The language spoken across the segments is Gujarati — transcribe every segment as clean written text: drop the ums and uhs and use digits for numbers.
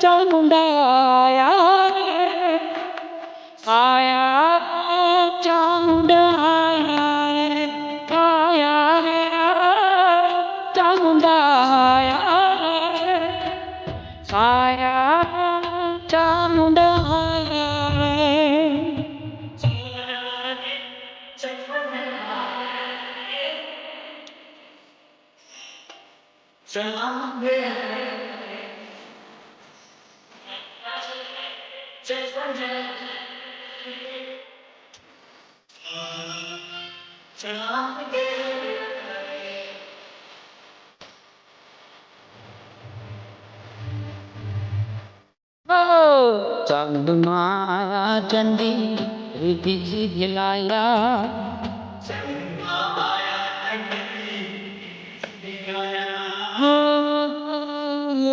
trong muôn đời ai trong đời trong muôn đời ai trong muôn đời chẳng đừng mà chân đi thì lại là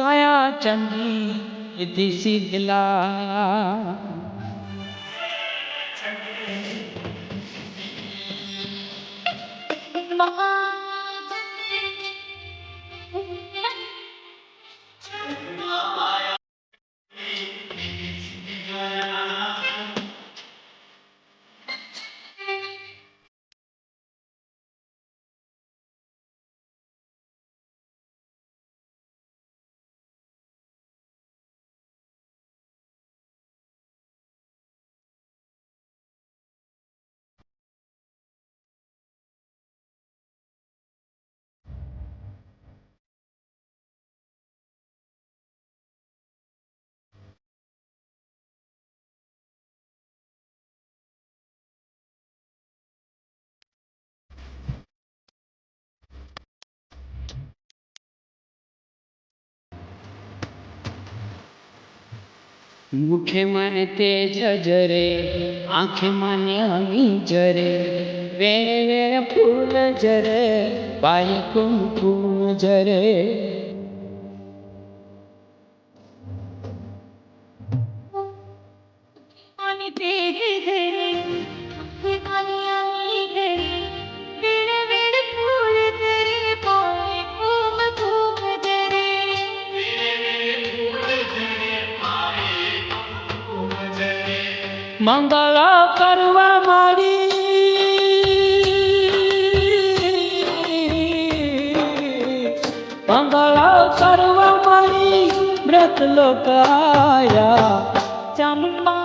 Aya chandi disidla मुखे माने तेज जरे आंखें माने हमी जरे वेरे वेरे फूल जरे पाए कुमकुम जरे माने तेज जरे आंखें माने हमी जरे वेरे वेरे फूल जरे पाए कुमकुम जरे मंगला करवा मारी मंगला करवा मारी व्रत लोक आया चंबाया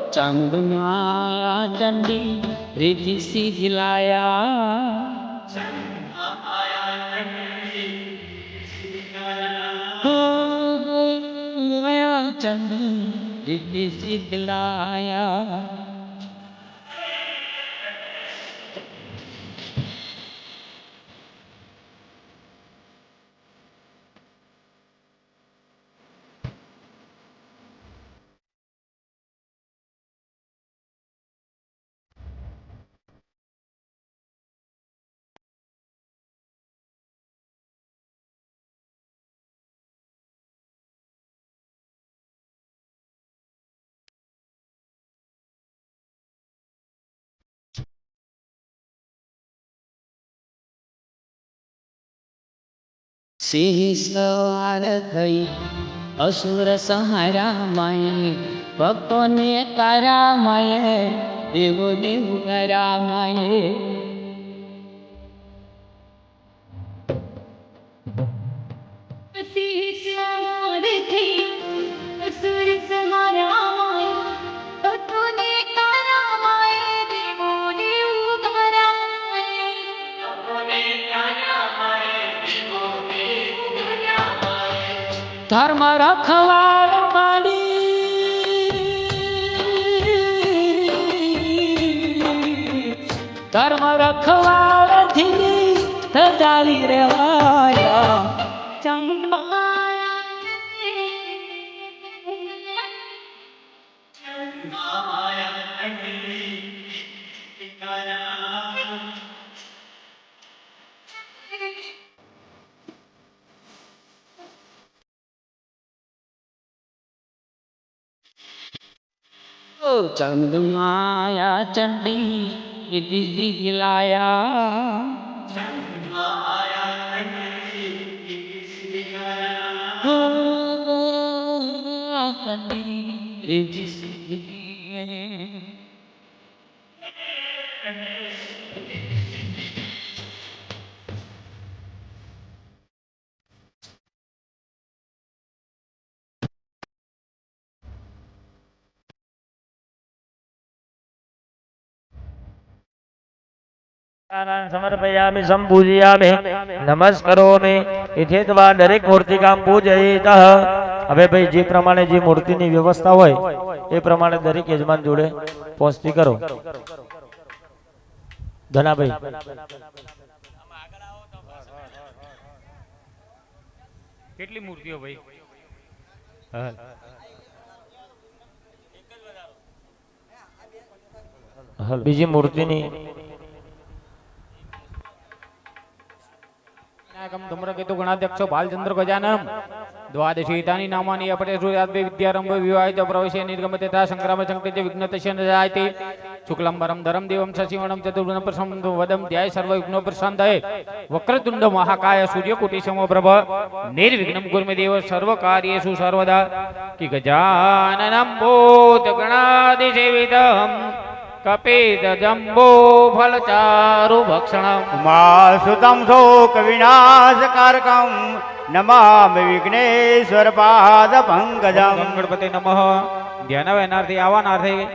Canggungan candi Riti Sidilaya Candi Riti Sidilaya Sisawara thai asura sahara maye bhakone kara maye devo devo kara maye Sisawara thai asura sahara maye bhakone kara maye devo devo kara maye bhakone kara maye devo devo kara maye धर्म रखवार मारी धर्म रखवार धीरे धजाली रे वाया चंबाया ચંદમાયા ચંડી દીદી લાયા સમર્પયામિ સંપૂજયામિ નમસ્કરોમિ ઇથેત્વા દરેક મૂર્તિકામ પૂજયિતઃ. હવે ભાઈ જે પ્રમાણે જે મૂર્તિની વ્યવસ્થા હોય એ પ્રમાણે દરેક યજમાન જોડે પહોંચતી કરો. ધનાભાઈ કેટલી મૂર્તિઓ ભાઈ? બીજી મૂર્તિની ધૂમ્રકેતુ ગણાધ્યક્ષો ભાલચંદ્ર ગજાનમ દ્વાદશીતાની નામાની અપટેશ્વરાદ્વે વિદ્યારંભ વિવાહિત પ્રવેશે નિર્ગમતે તથા સંક્રામ સંકૃત્ય વિઘ્નતસ્ય નજાયતે શુક્લંબરમ ધરમ દેવમ શશિવર્ણમ ચતુર્ભુજં પ્રસન્નમ વદમ ધ્યાય સર્વ વિઘ્નો પ્રશાંતયે વક્રતુંડ મહાકાય સૂર્યકોટિ સમપ્રભ નિર્વિઘ્નમ કુર્મે દેવ સર્વ કાર્યેષુ સર્વદા કી ગજાનનમ ભૂત ગણાધિસેવિતમ કપિત જંબો ફલચારુ ભક્ષણમ ઉમાસુતમ શોક વિનાશકારકમ નમામિ વિઘ્નેશ્વર પાદ પંકજમ. ગણપતિ નમઃ. ધ્યાન એનાર્થી આવનાર્થી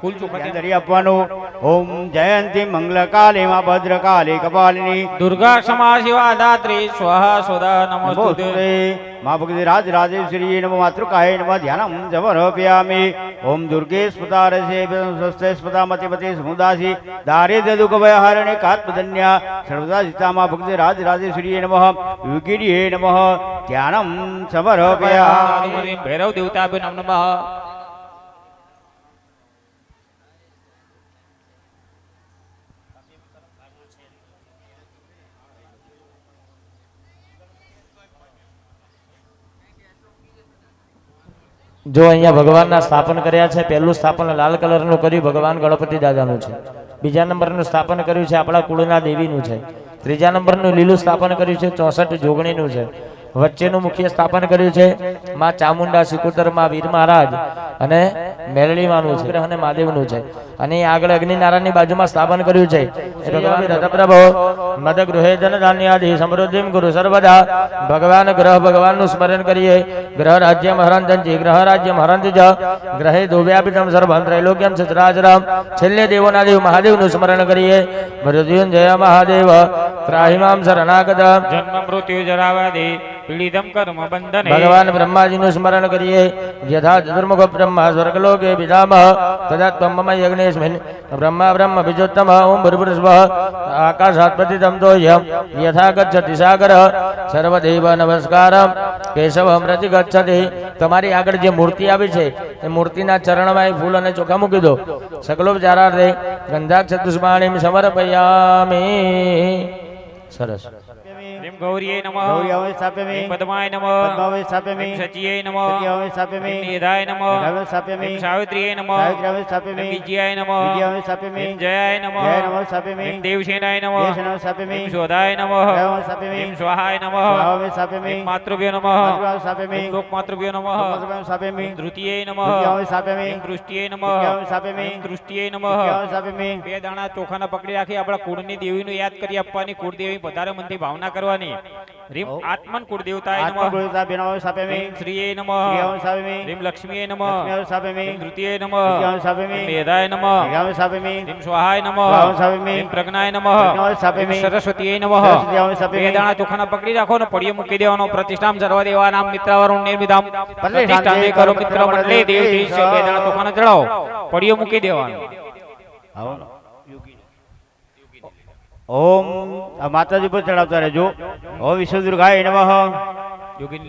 ફૂલ ચોખા આપવાનું. ઓમ જયંતી મંગલકાલી માં ભદ્રકાલી કપાલિની દુર્ગા ક્ષમા શિવા દાત્રી સ્વાહા સ્વદા નમસ્તુતે. મા ભગવતી રાજ રાજેશ્વરી નમઃ માતૃકાય નમઃ ધ્યાનમ સમર્પયામિ. ઓમ દુર્ગે સ્ફુતારસે સ્વસ્તે સ્ફુતામતિપતિ સમુદાસી દારિદ્ર્ય દુઃખ ભયહારણે કાત્મધન્યા સર્વદા સીતા મા ભગવતી રાજ રાજેશ્વરી નમઃ યુગીરીએ નમઃ ધ્યાનમ સમર્પયામિ. ભૈરવ દેવતાભ્યો નમઃ. જો અહીંયા ભગવાનના સ્થાપન કર્યા છે. પહેલું સ્થાપન લાલ કલરનું કર્યું ભગવાન ગણપતિ દાદાનું છે. બીજા નંબરનું સ્થાપન કર્યું છે આપણા કુળના દેવીનું છે. ત્રીજા નંબરનું લીલું સ્થાપન કર્યું છે 64 જોગણીનું છે. વચ્ચેનું મુખ્ય સ્થાપન કર્યું છે માં ચામુંડા સિકોતર માં વીર મહારાજ અને મેલડીમાનું છે અને મહાદેવનું છે. અને આગળ અગ્નિનારાયણની બાજુમાં સ્થાપન કર્યું છે ભગવાન રથપ્રભો મદ ગૃહે ધન ધાન્યાદિ સમૃદ્ધિમ ગુરુ સર્વદા. ભગવાન ગ્રહ ભગવાનનું સ્મરણ કરીએ. ગ્રહ રાજ્યમ હરંતંજી ગ્રહ રાજ્યમ હરંત જ ગ્રહે દોવ્યાપિતમ સર્વં ત્રૈલોક્યમ સચરાચરમ. છેલ્લે દેવોના દેવ મહાદેવનું સ્મરણ કરીએ. મૃત્યુંજય મહાદેવ ત્રાહિમામ શરણાગત. જન્મ મૃત્યુ જરાવાદે પીડિતમ કર્મ બંધને. ભગવાન બ્રહ્માજીનું સ્મરણ કરીએ. યથા ચતુર્મુખ બ્રહ્મા સ્વર્ગલોકે પિતામહ તદા ત્વમ મમ યજ્ઞેસ્મિન બ્રહ્મા બ્રહ્મ બીજોત્તમ ઓમ ભૂર્ભુવઃ આકાશાત્પતિ તમતોયમ યથા ગચ્છતિ સાગર સર્વદેવ નમસ્કારમ કેશવમ રતિ ગચ્છતિ. તમારી આગળ જે મૂર્તિ આવી છે એ મૂર્તિના ચરણમાં ફૂલ અને ચોખા મૂકી દો. સકલોપચારાર્થે ગંધાક્ષ પુષ્પાણિમ સમર્પયામિ. સરસ. રીમ ગૌરીએ નમઃ. ગૌરીયાવે સ્થાપ્યમિ. રીમ પદ્માય નમઃ. પદ્માવે સ્થાપ્યમિ. રીમ સચીએ નમઃ. સત્યાવે સ્થાપ્યમિ. રીમ નિધાય નમઃ. નિધાવે સ્થાપ્યમિ. રીમ સાવિત્રીએ નમઃ. સાવિત્ર્યાવે સ્થાપ્યમિ. રીમ વિજયાય નમઃ. વિજયાવે સ્થાપ્યમિ. રીમ જયાય નમઃ. જય નમઃ સ્થાપ્યમિ. રીમ દેવસેનાય નમઃ. દેવસેનાવે સ્થાપ્યમિ. રીમ શોધાય નમઃ. દેવાવે સ્થાપ્યમિ. રીમ સ્વાહાય નમઃ. સ્વાહાવે સ્થાપ્યમિ. રીમ માતૃભ્યો નમઃ. માતૃભાવે સ્થાપ્યમિ. રીમ લોકમાતૃભ્યો નમઃ. લોકમાતૃભાવે સ્થાપ્યમિ. રીમ ધૃતિયે નમઃ. ધૃતિયાવે સ્થાપ્યમિ. રીમ દૃષ્ટિયે નમઃ. ધૃતિયાવે સ્થાપ્યમિ. રીમ દૃષ્ટિયે નમઃ. ધૃતિયાવે સ્થાપ્યમિ. બે દાણા ચોખાના પકડી રાખી આપણા કુળની દેવીનું યાદ કરી આપવાની. કુળદેવી પધારે મનથી ભાવના કરવાની. રીમ આત્મન કુળદેવતાય નમઃ. આત્મગુરુતા બેનાવે સ્થાપ્યમિ. રીમ શ્રીયે નમઃ. ક્રિયાવે સ્થાપ્યમિ. રીમ લક્ષ્મીયે નમઃ. લક્ષ્મીયાવે સ્થાપ્યમિ. રીમ ધૃતિયે નમઃ. ધૃતિયાવે સ્થાપ્યમિ. રીમ મેધાય નમઃ. મેઘાવે સ્થાપ્યમિ. રીમ સ્વાહાય નમઃ. સ્વાહાય સ્થાપ્યમિ. રીમ પ્રજ્ઞાય નમઃ. પ્રજ્ઞાય સ્થાપ્યમિ. રીમ સરસ્વતીયે નમઃ. સરસ્વતીયાવે સ્થાપ્યમિ. બે દાણા ચોખાના પકડી રાખો ને પડિયો મૂકી દેવાનો. પ્રતિષ્ઠામ સર્વદેવાનામ મિત્રાવરુણ નિર્મિતામ પ્રતિષ્ઠામે કરો મિત્ર મંડલે દેવ દેશ. બે દાણા ચોખાના ચડાવો પડિયો મૂકી દેવાનો. ઓમ આ માતાજી પર ચડાવતા રહેજો. ઓમ વિષ્ણુદુર્ગાય નમઃ. યોગીન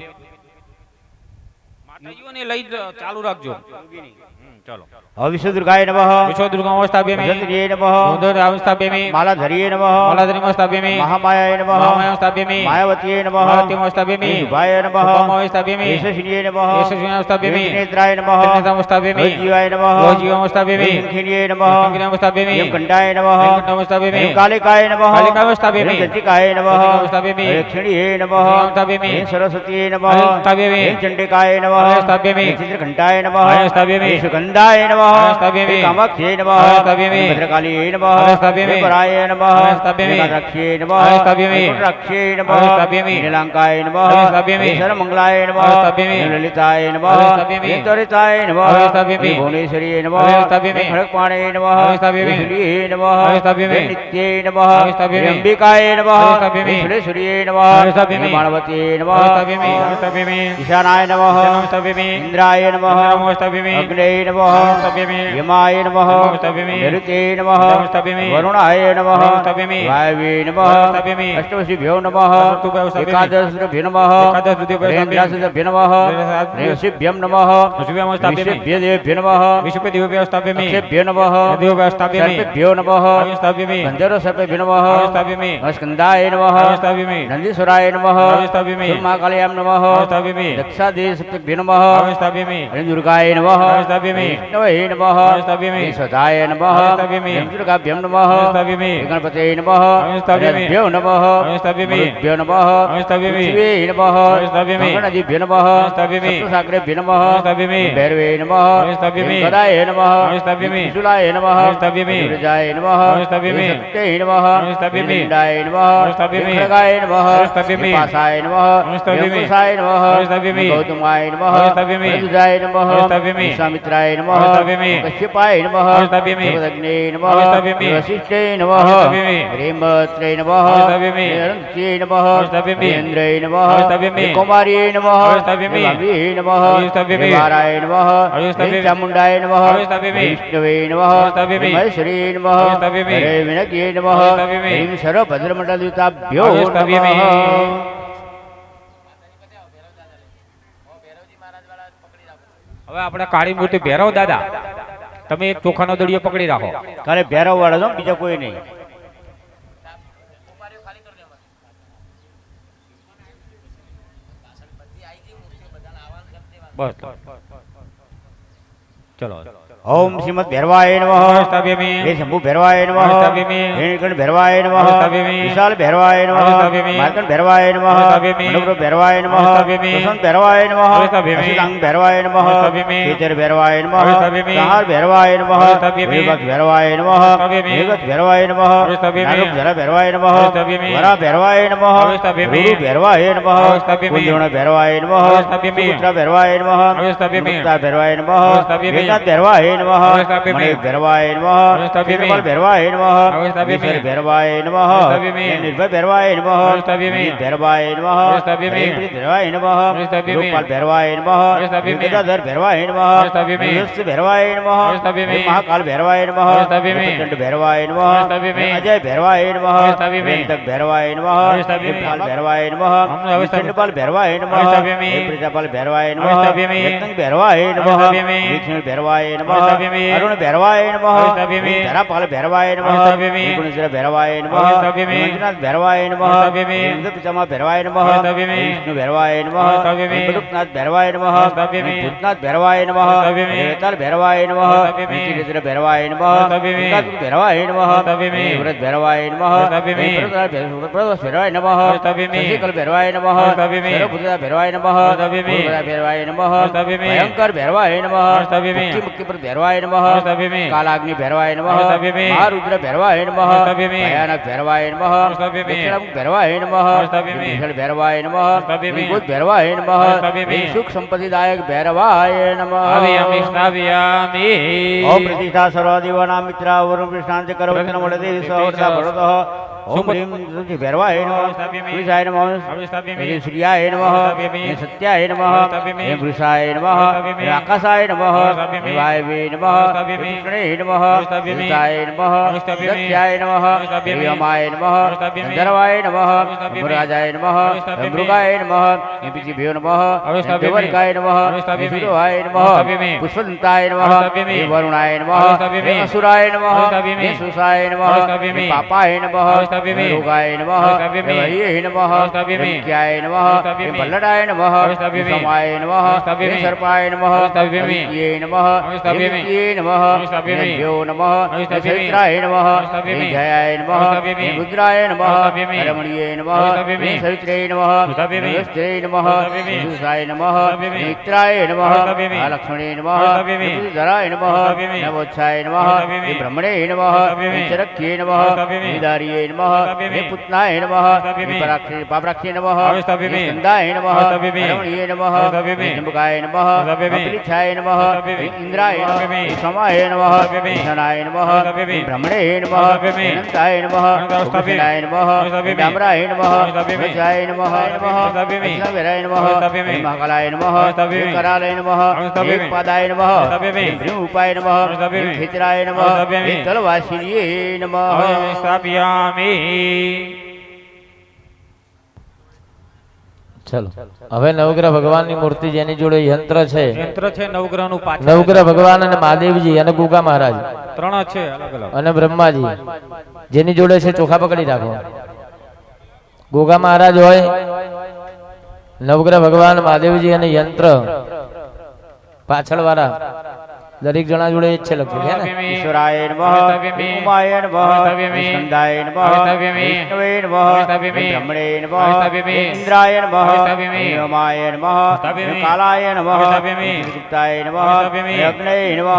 માતાજીઓને લઈ ચાલુ રાખજો. ચલો હવિષદુર્ગાય નમઃ વિશ્વ દુર્ગામસ્તાભ્યમે જંત્રિયે નમઃ મુદ્રામસ્તાભ્યમે માલાધરીય નમઃ માલાદ્રિમસ્તાભ્યમે મહામાયાય નમઃ મહામાયામસ્તાભ્યમે માયાવતીય નમઃ માયાવતીમસ્તાભ્યમે શુભાય નમઃ શુભામસ્તાભ્યમે યશસ્વિનીય નમઃ યશસ્વિનમસ્તાભ્યમે નેત્રાય નમઃ ત્રિનેત્રમસ્તાભ્યમે જીવાય નમઃ જીવમસ્તાભ્યમે ખીણીય નમઃ ખીણીમસ્તાભ્યમે કંઠાય નમઃ કંઠમસ્તાભ્યમે કાલિકાય નમઃ કાલિકામસ્તાભ્યમે જંતિકાય નમઃ જંતિકામસ્તાભ્યમે દક્ષિણીય નમઃ જંતિકામસ્તાભ્યમે સરસ્વતીય નમઃ હસ્તાભ્યમે ચંડિકાય નમઃ હસ્તાભ્યમે ચિત્રઘંટાય નમઃ હસ્તાભ્યમે સુગંધાય નમઃ હસ્તાભ્યમે કામાખ્યે નમઃ હસ્તાભ્યમે ભદ્રકાલીય નમઃ હસ્તાભ્યમે પરાય નમઃ હસ્તાભ્યમે એકાદક્ષે નમઃ હસ્તાભ્યમે રક્ષે નમઃ હસ્તાભ્યમે નીલાંકાય નમઃ હસ્તાભ્યમે સર્વમંગલાય નમઃ હસ્તાભ્યમે લલિતાય નમઃ હસ્તાભ્યમે ત્વરિતાય નમઃ હસ્તાભ્યમે ભુવનેશ્વરીય નમઃ હસ્તાભ્યમે ખડકપાણે નમઃ હસ્તાભ્યમે વિષ્ણુએ નમઃ હસ્તાભ્યમે નિત્યે નમઃ હસ્તાભ્યમે અંબિકાય નમઃ હસ્તાભ્યમે સુરેશ્વરીય નમઃ હસ્તાભ્યમે માણવતીય નમઃ હસ્તાભ્યમે હસ્તાભ્યમે ઈશાનાય નમઃ હસ્તાભ્યમે ઇન્દ્રાય નમઃ હસ્તાભ્યમે અગ્નये નમઃ હસ્તાભ્યમે यमाय नमः हस्तभ्यमे नृते नमः हस्तभ्यमे वरुणाय नमः हस्तभ्यमे वायवे नमः हस्तभ्यमे अष्टवशीभ्यो नमः अष्टवशीभ्यो हस्तभ्यमे एकादशभ्यो नमः एकादशभ्यो त्रयोदशभ्यो नमः त्रयोदशभ्यं नमः विश्वभ्यं हस्तभ्यमे विश्वेभ्यो नमः विश्वदेवभ्यो हस्तभ्यमे अक्षेभ्यो नमः देवभ्यो हस्तभ्यमे सर्पेभ्यो नमः हस्तभ्यमे गन्धर्वसर्पेभ्यो नमः हस्तभ्यमे स्कन्दाय नमः हस्तभ्यमे नन्दीश्वराय नमः हस्तभ्यमे महाकालयां नमः हस्तभ्यमे दक्षादेशभ्यो नमः हस्तभ्यमे दुर्गाय नमः हस्तभ्यमे विष्णवे नमः हस्तभ्यमे सदाय नमः हस्तभ्यमे दुर्गाभ्यं नमः हस्तभ्यमे गणपते नमः हस्तभ्यमे भ्यो नमः हस्तभ्यमे भ्यो नमः हस्तभ्यमे शिवे नमः हस्तभ्यमे गणपतिभ्यो नमः हस्तभ्यमे सप्तसागरेभ्यो नमः हस्तभ्यमे भैरवे नमः हस्तभ्यमे गदाय नमः हस्तभ्यमे त्रिशूलाय नमः हस्तभ्यमे दुर्जाय नमः हस्तभ्यमे शक्तये नमः हस्तभ्यमे निन्दाय नमः हस्तभ्यमे खड्गाय नमः हस्तभ्यमे पासाय नमः हस्तभ्यमे अंकुशाय नमः हस्तभ्यमे गौतमाय नमः हस्तभ्यमे ऋतुजाय नमः हस्तभ्यमे विश्वामित्राय नमः हस्तभ्यमे कश्यपाय नमः हस्तभ्यमे देवदग्ने नमः हस्तभ्यमे वसिष्ठे नमः हस्तभ्यमे प्रेमत्रे नमः हस्तभ्यमे निरन्त्ये नमः हस्तभ्यमे इन्द्रे नमः हस्तभ्यमे कुमार्ये नमः हस्तभ्यमे भावे नमः हस्तभ्यमे वाराय नमः हस्तभ्यमे चामुण्डाय नमः हस्तभ्यमे विष्णवे नमः हस्तभ्यमे महेश्वरी नमः हस्तभ्यमे हरे विनज्ञे नमः हस्तभ्यमे ह्रीं सर्वभद्रमण्डलयुताभ्यो हस्तभ्यमे नमः હવે આપણે કાળી મૂર્તિ ભેરવ દાદા તમે એક ચોખાનો દળિયો પકડી રાખો ખાલી ભેરવ વાળા છો બીજા કોઈ નહીં બસ ચલો ओम श्रीमद भैरवाय नमः हस्तभ्यमे हे शंभु भैरवाय नमः हस्तभ्यमे हे नीलकंठ भैरवाय नमः हस्तभ्यमे विशाल भैरवाय नमः हस्तभ्यमे मार्कंड भैरवाय नमः हस्तभ्यमे मनोहर भैरवाय नमः हस्तभ्यमे प्रसन्न भैरवाय नमः हस्तभ्यमे असितांग भैरवाय नमः हस्तभ्यमे केतर भैरवाय नमः हस्तभ्यमे संहार भैरवाय नमः हस्तभ्यमे विभक्त भैरवाय नमः हस्तभ्यमे विभक्त भैरवाय नमः हस्तभ्यमे नारद भैरवाय नमः हस्तभ्यमे वरा भैरवाय नमः हस्तभ्यमे गुरु भैरवाय नमः हस्तभ्यमे कुंजोण भैरवाय नमः हस्तभ्यमे सुपुत्र भैरवाय नमः हस्तभ्यमे मुक्ता भैरवाय नमः हस्तभ्यमे वेदांत भैरवाय नमः हस्तभ्यमे मणि भैरवाय नमः हस्तभ्यमे शिवपाल भैरवाय नमः हस्तभ्यमे ईश्वर भैरवाय नमः हस्तभ्यमे निर्भय भैरवाय नमः हस्तभ्यमे भैरवाय नमः हस्तभ्यमे हरिप्रीत भैरवाय नमः हस्तभ्यमे रूपपाल भैरवाय नमः हस्तभ्यमे गदाधर भैरवाय नमः हस्तभ्यमे निरस्त भैरवाय नमः हस्तभ्यमे महाकाल भैरवाय नमः हस्तभ्यमे प्रचंड भैरवाय नमः हस्तभ्यमे अजय भैरवाय नमः हस्तभ्यमे वेंकट भैरवाय नमः हस्तभ्यमे पाल भैरवाय नमः चंडपाल भैरवाय नमः हस्तभ्यमे प्रजापाल भैरवाय नमः हस्तभ्यमे रत्न भैरवाय नमः हस्तभ्यमे दीक्षिण भैरवाय नमः हस्तभ्यमे अरुण भैरवाय नमः हस्तभ्यमे धरापाल भैरवाय नमः हस्तभ्यमे गुणेश्वर भैरवाय नमः हस्तभ्यमे मंजुनाथ भैरवाय नमः हस्तभ्यमे इंद्र पितामह भैरवाय नमः हस्तभ्यमे विष्णु भैरवाय नमः हस्तभ्यमे बडुकनाथ भैरवाय नमः हस्तभ्यमे भूतनाथ भैरवाय नमः हस्तभ्यमे देवताल भैरवाय नमः हस्तभ्यमे चिरेंद्र भैरवाय नमः हस्तभ्यमे एकात्म भैरवाय नमः हस्तभ्यमे व्रत भैरवाय नमः हस्तभ्यमे प्रदोष भैरवाय नमः हस्तभ्यमे शशिकल भैरवाय नमः हस्तभ्यमे सर्वभूता भैरवाय नमः हस्तभ्यमे भूतभूता भैरवाय नमः हस्तभ्यमे भयंकर भैरवाय नमः हस्तभ्यमे मुक्ति पर भैरवाय नमः हस्तभ्यमे कालाग्नि भैरवाय नमः हस्तभ्यमे महारुद्र भैरवाय नमः हस्तभ्यमे भयानक भैरवाय नमः हस्तभ्यमे दक्षिणामुख भैरवाय नमः हस्तभ्यमे विभीषण भैरवाय नमः हस्तभ्यमे विभूत भैरवाय नमः हस्तभ्यमे सुख संपत्तिदायक भैरवाय नमः अभियामि स्नापयामि ओम प्रतिष्ठा सर्वादिवानां मित्रा वरुण कृष्णांच करोति नमो देवी सहर्षा भरतः ઓમ રીમ તુલસી ભૈરવાય નમઃ પુરુષાય નમઃ શ્રી શ્રીયાય નમઃ સત્યાય નમઃ હે પુરુષાય નમઃ હે આકાશાય નમઃ હે વાયવે નમઃ હે કૃષ્ણે નમઃ પુરુષાય નમઃ સત્યાય નમઃ હે યમાય નમઃ ગંધર્વાય નમઃ મુરાજાય નમઃ હે મૃગાય નમઃ હે પીચીભ્યો નમઃ હે દેવર્ગાય નમઃ હે સુરવાય નમઃ પુષ્પદંતાય નમઃ હે વરુણાય નમઃ હે અસુરાય નમઃ હે સુસાય નમઃ હે પાપાય નમઃ હે રોગાય નમઃ હે વૈયે નમઃ હે મુખ્યાય નમઃ હે બલ્લડાય નમઃ હે સમાય નમઃ હે સર્પાય નમઃ હે વિદ્યે નમઃ હે વિદ્યે નમઃ હે ભ્યો નમઃ હે સવિત્રાય નમઃ હે જયાય નમઃ હે રુદ્રાય નમઃ હે રમણીય નમઃ હે સવિત્રે નમઃ હે વસ્ત્રે નમઃ હે સુસાય નમઃ હે મિત્રાય નમઃ હે લક્ષ્મણે નમઃ હે પુરુષધરાય નમઃ હે વોચ્છાય નમઃ હે બ્રહ્મણે નમઃ હે ચરક્યે નમઃ હે દારિયે નમઃ હે પુત્નાય નમઃ હે પાપરાક્ષે નમઃ હે સ્કંદાય નમઃ હે રમણીય નમઃ હે જંબકાય નમઃ હે પરીક્ષાય નમઃ હે ઇન્દ્રાય નમઃ હે સમાય નમઃ હે શનાય નમઃ હે બ્રહ્મણે નમઃ હે અનંતાય નમઃ હે કૃષ્ણાય નમઃ હે ડામરાય નમઃ હે જાય નમઃ નમઃ વેરાય નમઃ હે મહાકાલાય નમઃ હે કરાલય નમઃ હે પાદાય નમઃ હે ભ્રૂપાય નમઃ હે ખેતરાય નમઃ હે તલવાસિનીય નમઃ સ્થાપયામિ. ચલો હવે નવગ્રહ ભગવાનની મૂર્તિ જેની જોડે યંત્ર છે, યંત્ર છે નવગ્રહનું પાછળ નવગ્રહ ભગવાન અને મહાદેવજી અને ગુગા મહારાજ ત્રણ છે અલગ અલગ અને બ્રહ્માજી જેની જોડે છે ચોખા પકડી રાખો. ગોગા મહારાજ હોય, નવગ્રહ ભગવાન મહાદેવજી અને યંત્ર પાછળ વાળા દરેક જણા જોડે જ છે લગભગ હે ને. ઈશ્વરાય નમઃ ઉમાય નમઃ સ્કંદાય નમઃ વિષ્ણવે નમઃ બ્રહ્મણે નમઃ ઇન્દ્રાય નમઃ યમાય નમઃ કાલાય નમઃ ગુપ્તાય નમઃ અગ્નય નમઃ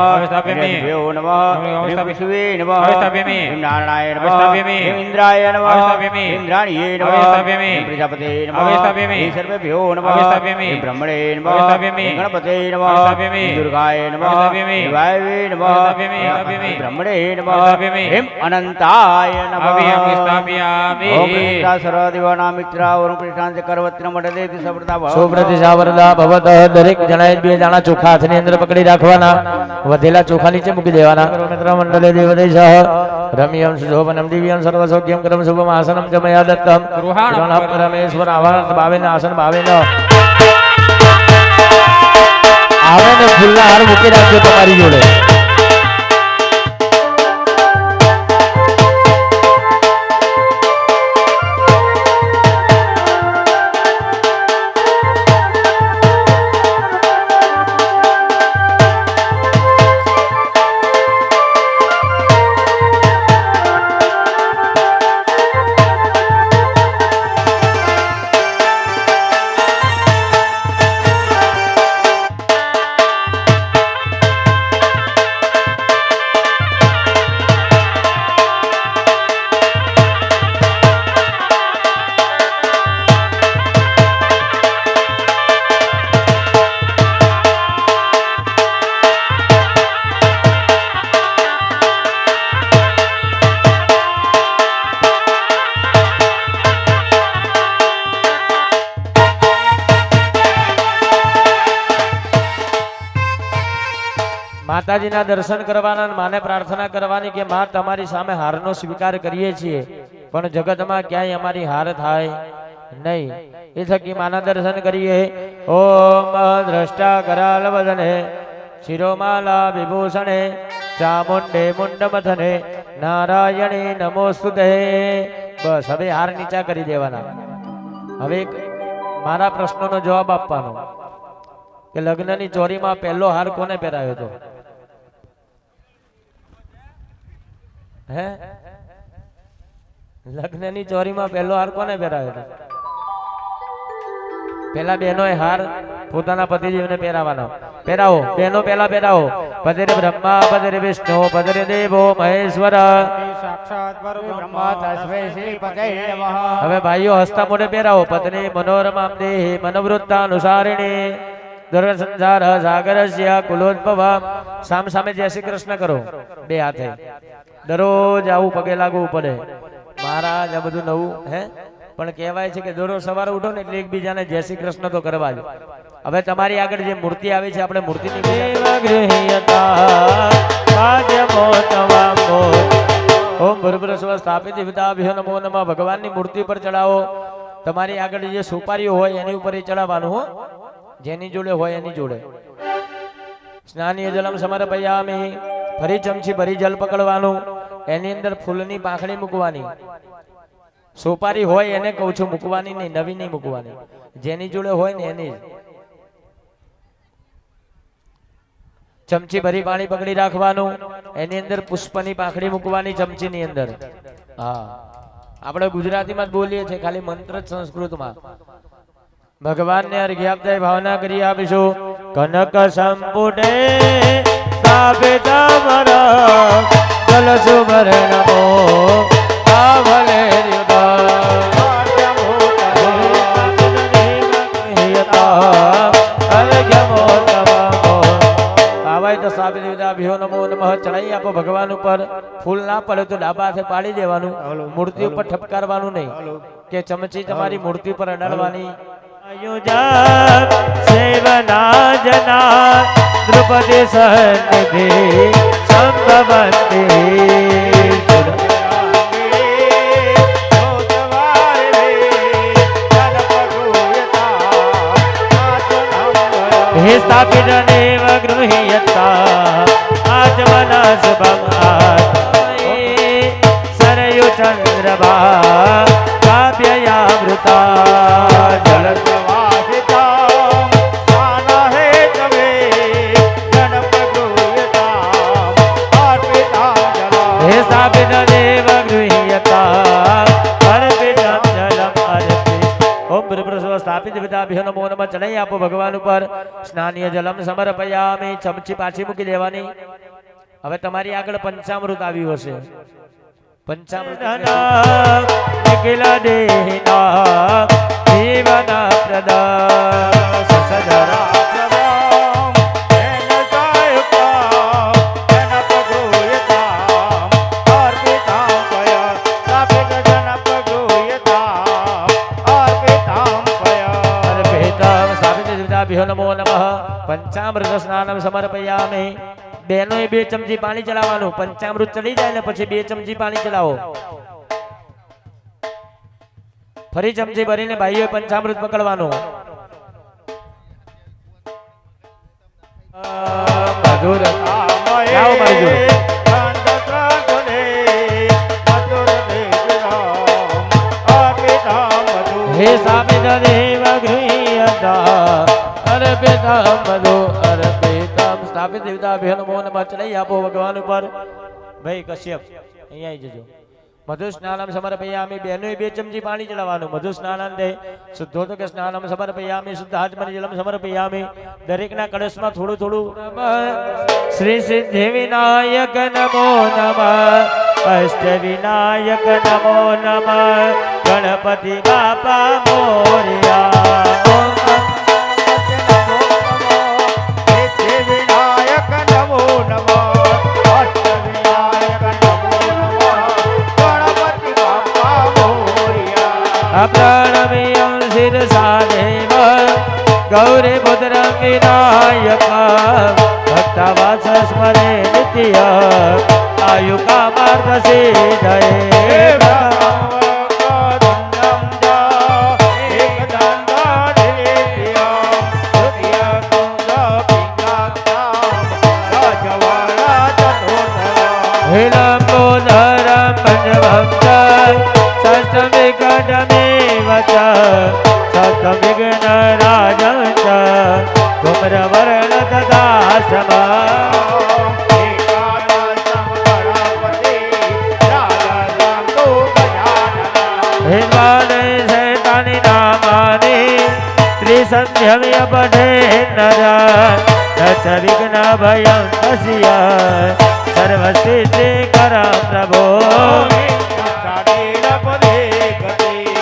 ભ્યો નમઃ વિષ્ણવે નમઃ નારાયણાય નમઃ ઇન્દ્રાય નમઃ ઇન્દ્રાણીએ નમઃ પ્રજાપતે નમઃ સર્વેભ્યો નમઃ બ્રહ્મણે નમઃ ગણપતે નમઃ દુર્ગાય નમઃ વાયવે નમઃ બ્રહ્મણે નમઃ હેમ અનંતાય નમઃ સ્થાપયામિ. ઓમ કૃષ્ણા સર્વદેવાના મિત્રા ઓમ કૃષ્ણાંત કરવત્ર મંડલેતિ સપ્રતા ભવ સુપ્રતિશાવરદા ભવત. દરેક જણાએ બે દાણા ચોખા હાથની અંદર પકડી રાખવાના, વધેલા ચોખા નીચે મૂકી દેવાના. મિત્ર મંડલે દેવદેશ રમ્યમ સુશોભનમ દિવ્યમ સર્વસૌખ્યમ કરમ શુભમ આસનમ ચ મયા દત્તમ ગૃહાણ પરમેશ્વર આવાન ભાવેન આસન ભાવેન આવે ને ફૂલના હાર મૂકી રાખજો તમારી જોડે. માતાજીના દર્શન કરવાના અને માને પ્રાર્થના કરવાની કે માં તમારી સામે હારનો સ્વીકાર કરીએ છીએ, પણ જગતમાં ક્યાંય અમારી હાર થાય નહીં. એ થકી માના દર્શન કરીએ. ઓમ દ્રષ્ટા કરાલ વદને શિરોમાલા વિભૂષણે ચામુંડે મુંડમથને નારાયણે નમોસ્તુતે. બસ હવે હાર નીચા કરી દેવાના. હવે મારા પ્રશ્નનો જવાબ આપવાનો કે લગ્નની ચોરીમાં પહેલો હાર કોને પહેરાયો હતો? હે, લગ્નની ચોરીમાં પહેલો હાર કોને પહેરાયો હતો? પેલા બહેનોએ હાર પોતાના પતિદેવને પહેરાવાનો. પહેરાવો બહેનો, પેલા પહેરાવો. પદરે બ્રહ્મા પદરે વિષ્ણુ પદરે દેવો મહેશ્વર. સાક્ષાત બ્રહ્મા તસ્મૈ શ્રી પતય નમઃ. હવે ભાઈઓ હસ્તા મોઢે પહેરાવો. પત્ની મનોરમામ દેહી મનોવૃત્તાનુસારિણી દુર્ગસંસાર સાગરસ્ય કુલોદ્ભવ. સામ સામે જય શ્રી કૃષ્ણ કરો બે હાથે. દરરોજ આવું પગે લાગવું પડે. મહારાજ આ બધું નવું હે પણ કહેવાય છે કે દરરોજ સવારે ઉઠો ને એટલે એકબીજાને જય શ્રી કૃષ્ણ તો કરવા જ. હવે તમારી આગળ જે મૂર્તિ આવી છે આપણે મૂર્તિની ઓમ ભૂર્ભુવઃ સ્વઃ સ્થાપિત વિદ્યાભ્યો નમો નમઃ. ભગવાનની મૂર્તિ પર ચડાવો. તમારી આગળ જે સુપારીઓ હોય એની ઉપર ચડાવવાનું હો, જેની જોડે હોય એની જોડે. સ્નાનીય જલમ સમર્પયામિ. ફરી ચમચી ભરી જલ પકડવાનું, એની અંદર ફૂલની પાંખડી મૂકવાની. સોપારી હોય એને કહું છું મૂકવાની નહીં, નવી નહીં મૂકવાની, જેની જોડે હોય ને એની. ચમચી ભરી પાણી પકડી રાખવાનું, એની અંદર પુષ્પની પાંખડી મૂકવાની ચમચીની અંદર. હા આપણે ગુજરાતીમાં જ બોલીએ છીએ, ખાલી મંત્ર જ સંસ્કૃતમાં. ભગવાનને અર્ઘ્ય આપતા ભાવના કરી આપીશું. કનક સંપુટે સ્થાપિત જલ સુવર્ણમો આવલે ચડાઈ આપો ભગવાન ઉપર. ફૂલ ના પડે તો ડાબા હાથે પાડી દેવાનું, મૂર્તિ ઉપર ઠપકારવાનું નહીં કે ચમચી તમારી મૂર્તિ પર અડાડવાની. સેવના જના દ્રુપદી સન્નિધિ સંભવંતી. હે સ્થાપિત દેવ ગૃહ્યતા આચમના શુભમ સરયુ ચંદ્રભા કાવ્યયામૃતા જલસવાસિતા સ્નાન હે તવે ગણપગૃહ્યતા અર્પિતા જલમ. હે સ્થાપિત દેવ ગૃહ્યતા અર્પિતમ જલમ અર્પિત. ઓમ ભૂર્ભુવઃ સ્વઃ સ્થાપિત વિદ્યાભ્યો નમો નમઃ. ચડાઈ આપો ભગવાન ઉપર. સ્નાનીય જલમ સમર્પયામિ. ચમચી પાછી મૂકી દેવાની. હવે તમારી આગળ પંચામૃત આવ્યું હશે. પંચામૃત નિખિલા દેહિના જીવન પ્રદા સસધરા નમો નમઃ. પંચામૃત સ્નાનમ સમર્પયામિ. બેનો બે ચમચી પાણી ચડાવવાનું. પંચામૃત ચડી જાય ને પછી 2 ચમચી પાણી ચડાવો. ફરી ચમચી ભરીને ભાઈઓ પંચામૃત પકડવાનું. મધુર ગાઓ મારી જોડે. હે સ્થાપિત દેવ ગૃહ્યતા અર્પિતમ મધુ અર્પિતમ. સ્થાપિત દેવતાભ્યો નમો નમઃ. ચડાઈ આપો ભગવાન ઉપર. ભાઈ કશ્યપ અહીંયા આવી જજો. મધુ સ્નાનમ સમર્પયામિ. બેનો 2 ચમચી પાણી ચડાવવાનું. મધુ સ્નાનાંતે શુદ્ધોદક સ્નાનમ સમર્પયામિ. શુદ્ધ આચમન જલમ સમર્પયામિ. દરેકના કળશમાં થોડું થોડું. શ્રી સિદ્ધિ વિનાયક નમો નમઃ. અષ્ટ વિનાયક નમો નમઃ. ગણપતિ બાપા મોરયા. પ્रणम्यं शिरसा देव गौरी पुत्रं विनायकं भक्तवत्स स्मरे नित्य आयुकामार्थ सिद्धये. हिलम्बोधरं पञ्चभक्तं षष्ठविकटमेव च सप्तविघ्नराजं च धूम्रवर्ण तथा शैतानि नामानि त्रिसन्ध्यम्य पठे नर न च विघ्नभयं तस्य सर्वसिद्धिकरं प्रभो.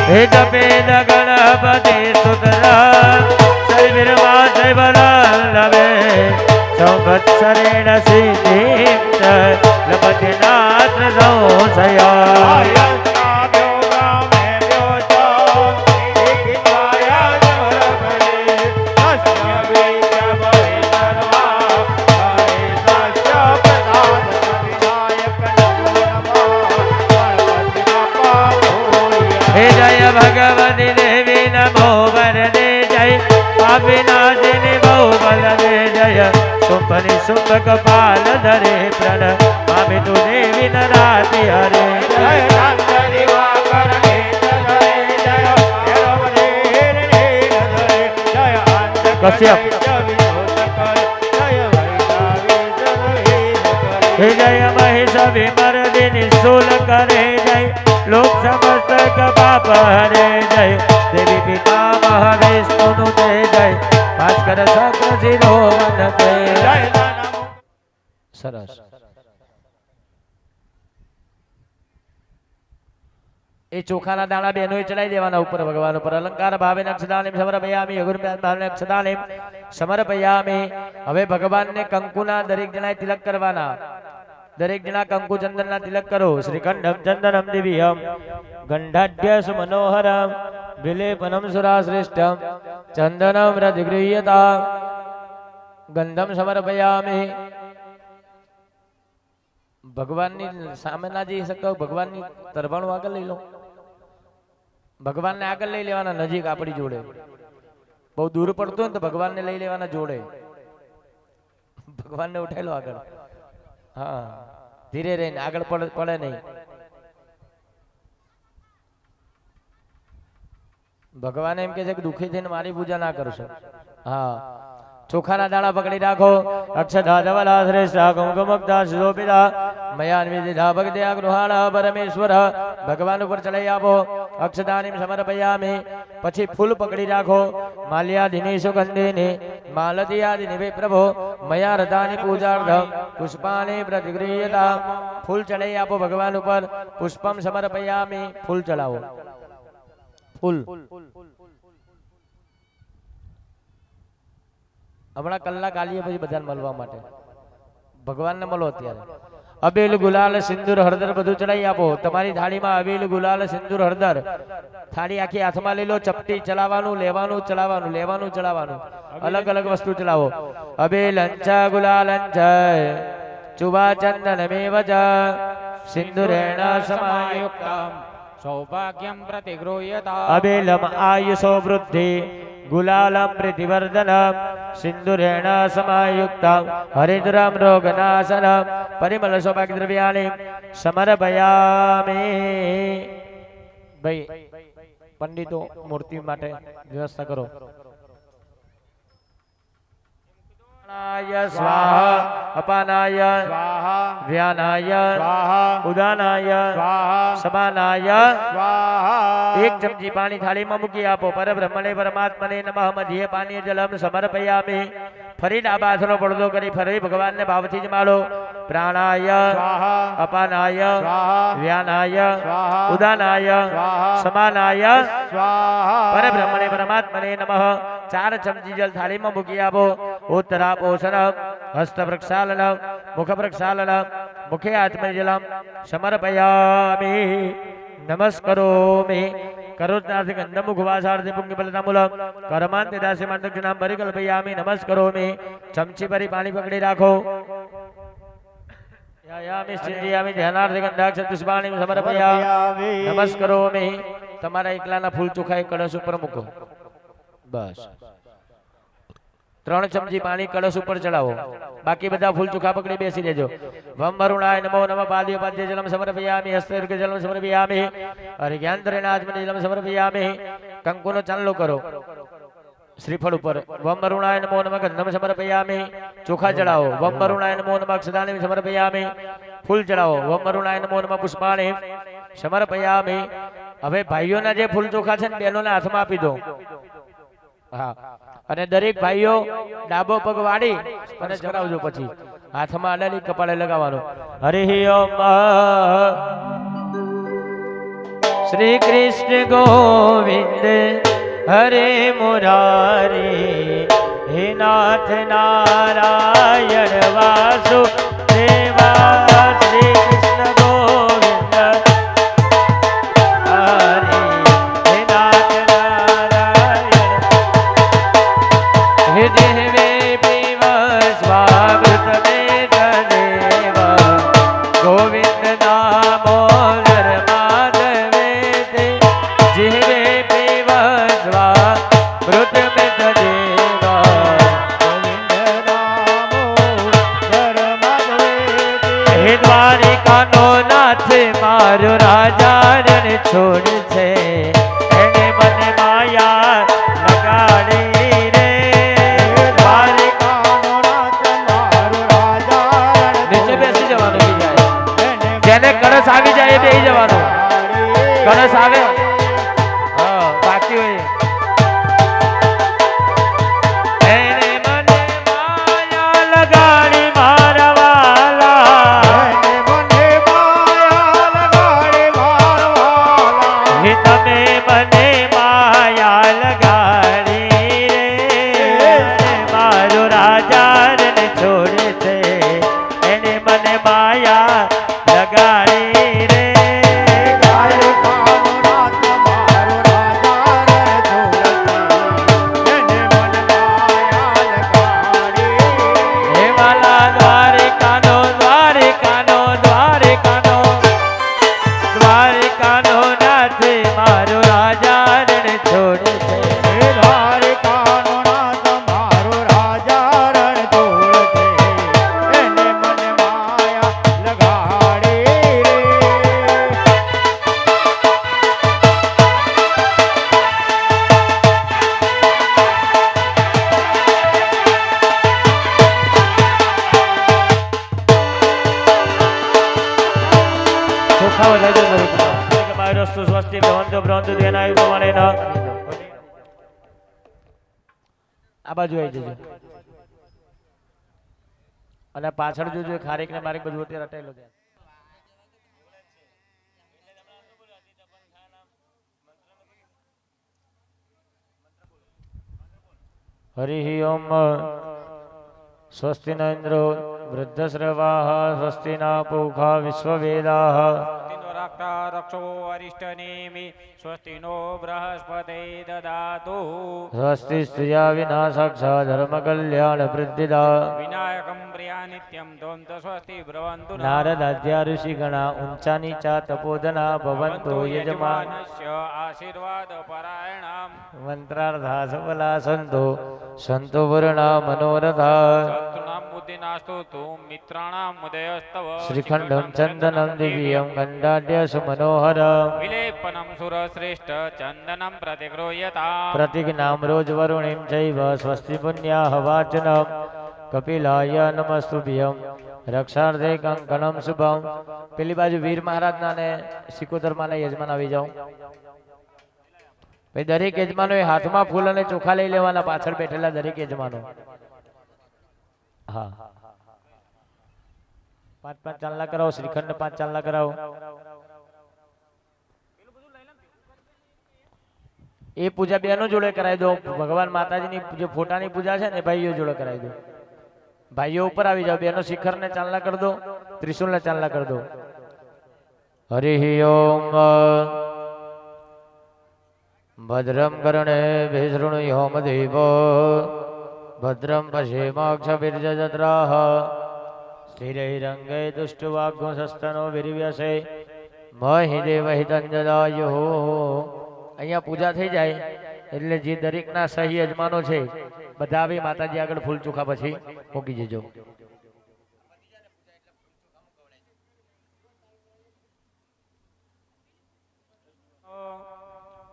हितपेद गणपति सुतरा शैविर्मा शैवलभे संवत्सरेण सिद्धिं च लभते नात्र संशया. શુંભ કપાલ ધરે પ્રણ પામે તું દેવી નરાતિ હરે જય શાંત દિવાકર નેત્ર ધરે જય ભૈરવ નેર ધરે જય આંત કશ્યપ. હે જય મહેશ વિમર્દિની શૂલ કરે જય લોક સમસ્ત પાપ હરે જય દેવી પિતા મહાવિષ્ણુનું તે જય ભાસ્કર શક્ર શિરો વનતે જય સરસ. એ ચોખાના દાણા બેનો ચડાઈ દેવાના ઉપર ભગવાન ઉપર અલંકાર ભાવે અક્ષદાનેમ સમર્પયામિ અગુરભાવે અક્ષદાનેમ સમર્પયામિ. હવે ભગવાનને કંકુના દરેક જણાએ તિલક કરવાના. દરેક જણા કંકુ ચંદનના તિલક કરો. શ્રીખંડમ ચંદનમ દિવ્યમ ગંધાઢ્ય સુમનોહરમ વિલેપનમ સુરાશ્રેષ્ઠમ ચંદનમ રજગૃહ્યતા ગંધમ સમર્પયામિ. ભગવાનની સામે ના જઈ શકતો ભગવાનની તરફાણું આગળ લઈ લો. ભગવાનને આગળ લઈ લેવાના નજીક આપણી જોડે. બહુ દૂર પડતું ને તો ભગવાનને લઈ લેવાના જોડે. ભગવાનને ઉઠાઈ લો આગળ. હા ધીરે રહીને આગળ પડે નહીં. ભગવાન એમ કે છે કે દુઃખી થઈને મારી પૂજા ના કરશો. હા ચોખાના દાણા પકડી રાખો. અક્ષધા ધવલા શ્રેષ્ઠા કુમકુમક્તા શોભિતા મયાન્વિદિધા ભક્ત્યા ગૃહાણા પરમેશ્વર. ભગવાન ઉપર ચડાઈ આપો. અક્ષદાનિમ સમર્પયામિ. પછી ફૂલ પકડી રાખો. માલ્યાદિની સુગંધિની માલતીયાદિની વે પ્રભો મયા રતાની પૂજાર્થમ પુષ્પાની પ્રતિગૃહ્યતા. ફૂલ ચડાઈ આપો ભગવાન ઉપર. પુષ્પમ સમર્પયામિ. ફૂલ ચડાવો. ફૂલ હમણાં કલાક આલીએ પછી બધાને મળવા માટે. ભગવાનને મળો અત્યારે. અબેલ ગુલાલ સિંદૂર હળદર બધું ચડાઈ આપો. તમારી થાળીમાં અબેલ ગુલાલ સિંદૂર હળદર થાળી આખી હાથમાં લઈ લો. ચપટી ચલાવવાનું લેવાનું ચલાવવાનું લેવાનું ચલાવવાનું અલગ અલગ વસ્તુ ચલાવો. અબેલ અંચા ગુલાલ ચુબા ચંદન મેવ સિંદુરેણ સમાયુક્તમ સૌભાગ્યમ પ્રતિગૃહ્યતા. અબેલમ આયુષો વૃદ્ધિ ગુલાલમ પ્રીતિવર્ધનમ સિંદુરેણ સમાયુક્તમ હરિદ્રમ રોગનાશનમ પરિમલ સૌભાગ્ય દ્રવ્યાણી સમર્પયામિ. ભાઈ પંડિતો મૂર્તિ માટે વ્યવસ્થા કરો. સ્વાહા અપાનાય સ્વાહા વ્યાનાય સ્વાહા ઉદાનાય સ્વાહા સમાનાય. સ્વાહા. એક ચમચી પાણી થાળીમાં મૂકી આપો. પરબ્રહ્મણે પરમાત્મને નમઃ મધ્યે પાનીય જલમ સમર્પયામિ. ફરી ડાબા હાથનો પડદો કરી ફરી ભગવાનને ભાવથી જ માળો. પ્રાણાય સ્વાહા અપાનાય સ્વાહા વ્યાનાય સ્વાહા ઉદાનાય સ્વાહા સમાનાય. સ્વાહા. પરબ્રહ્મણે પરમાત્મને નમઃ. 4 ચમચી જલ થાળીમાં મૂકી આપો. ઉત્તરાપોષણમ હસ્ત પ્રક્ષાલનમ મુખ પ્રક્ષાલનમ મુખે આત્મજલમ સમર્પયામિ. નમસ્કરોમિ. કરોત્નાથી ગંધમુખવાસાર્થે પુંગબલતામૂલમ કર્માંતે દાસ્યમાન દક્ષિણામ પરિકલ્પયામિ. નમસ્કરોમિ. ચમચી ભરી પાણી પકડી રાખો. યાયામિ સિંધ્યામિ ધ્યાનાર્થે ગંધાક્ષ પુષ્પાણિ સમર્પયામિ. નમસ્કરોમિ. તમારા એકલાના ફૂલ ચોખા એક કળશ ઉપર મૂકો. બસ 3 ચમચી પાણી કળશ ઉપર ચડાવો. બાકી બધા ફૂલ ચોખા પકડી બેસી રહેજો. વમ વરુણાય નમો નમઃ પાદ્ય પાદ્ય જલમ સમર્પયામિ. હસ્તૈર્ઘ જલમ સમર્પયામિ. અર્ઘ્યાંતરેણ આચમન જલમ સમર્પયામિ. કંકુનો ચાંદલો કરો શ્રીફળ ઉપર. વમ વરુણાય નમો નમઃ ગંધમ સમર્પયામિ. ચોખા ચડાવો. વમ વરુણાય નમો નમઃ અક્ષદાનિમ સમર્પયામિ. ફૂલ ચડાવો. વમ વરુણાય નમો નમઃ પુષ્પાણિ સમર્પયામિ. હવે ભાઈઓના જે ફૂલ ચોખા છે ને બહેનોના હાથમાં આપી દો. હા અને દરેક ભાઈઓ ડાબો પગ વાળી અને ચડાવજો. પછી હાથમાં અડાડી કપાળે લગાવવાનો. હરિ ઓમ શ્રી કૃષ્ણ ગોવિંદ હરે મુરારી હે નાથ નારાયણ વાસુદેવા. શ્રી કૃષ્ણ ગોવિંદ હરે હે નાથ નારાયણ હે દેવે પ્રેમ સ્વાગત મે દેવ ગોવિંદ નામો નરમાધવે તે જીવે પ્રેમ સ્વાગત મે દેવ ગોવિંદ નામો હે દ્વારિકાનો નાથ મારો રાજા રણ છોડ છે એને મને માયા લગાડી રે દ્વારિકાનો નાથ મારો રાજા નીચે બેસી જવાનું બીજા જેને કળશ આવી જાય એ બેસી જવાનું કળશ આવે હા બાકી હોય એને મને માયા લગાડી મારા વાલા એને મને માયા લગાડી મારા વાલા હે તમે મને માયા લગાડી રે મારો રાજા રે છોડે છે એને મને માયા લગાડી રે આ બાજુ આવી જજો અને પાછળ જોજો ખારેક ને મારેક બધું અત્યારે અટાયેલો છે હરિ ઓમ સ્વસ્તિ ન ઇન્દ્રો વૃદ્ધશ્રવાઃ સ્વસ્તિ ના પૂષા વિશ્વવેદાઃ રક્ષો અરિષ્ટનેમિ સ્વસ્તિ નો બૃહસ્પતિ દદાતુ સ્વસ્તિ સ્ત્રિયા વિનાશક્ષા ધર્મ કલ્યાણ વૃદ્ધિદા વિનાયકમ પ્રિયા નિત્યમ ત્વમ ચ સ્વસ્તિ ભ્રવન્તુ નારદાદ્યા ઋષિગણા ઊંચા નીચા તપોધના ભવન્તો યજમાનસ્ય આશીર્વાદ પરાયણમ મંત્રાર્થા સફલા સંતો સંતો વર્ણા મનોરથા શત્રુનામ બુદ્ધિનાસ્તુ તું મિત્રાણામ ઉદયસ્તવ શ્રીખંડમ ચંદનમ દિવ્યમ ગંડાઢ્ય સુમનોહર વિલેપનમ સુરશ્રેષ્ઠ ચંદનમ પ્રતિગૃહ્યતા પ્રતિજ્ઞામ રોજ વરુણીમ ચૈવ સ્વસ્તિ પુણ્યા વાચનમ કપિલાય નમસ્તુભ્યમ રક્ષાર્થે કંકણમ શુભમ પેલી બાજુ વીર મહારાજના ને સિકોતરમાના યજમાન આવી જાઓ ભાઈ દરેક યજમાનો એ હાથમાં ફૂલ અને ચોખા લઈ લેવાના પાછળ બેઠેલા દરેક યજમાનો હા 5-5 ચાંદલા કરાવો શ્રીખંડ 5 ચાંદલા કરાવો એ પૂજા બેનો જોડે કરાવી દો ભગવાન માતાજીની જે ફોટાની પૂજા છે ને ભાઈઓ જોડે કરાવી દો ભાઈઓ ઉપર આવી જાઓ બેનો શિખર ને ચાંદલા કરી દો ત્રિશુલ ને ચાંદલા કરી દો હરિ ઓમ ભદ્રમ કર્ણે વિશૃણુયામ દેવ ભદ્રમ પશ્યેમાક્ષભિર્જત્રાઃ સ્થિરૈરંગૈ દુષ્ટવાગ્મસસ્તનો વિર્વ્યસે મહિ દેવહિતંજદાયુઃ અહીંયા પૂજા થઈ જાય એટલે જે દરેકના સહી યજમાનો છે બધા આવી માતાજી આગળ ફૂલ ચોખા પછી મૂકી જજો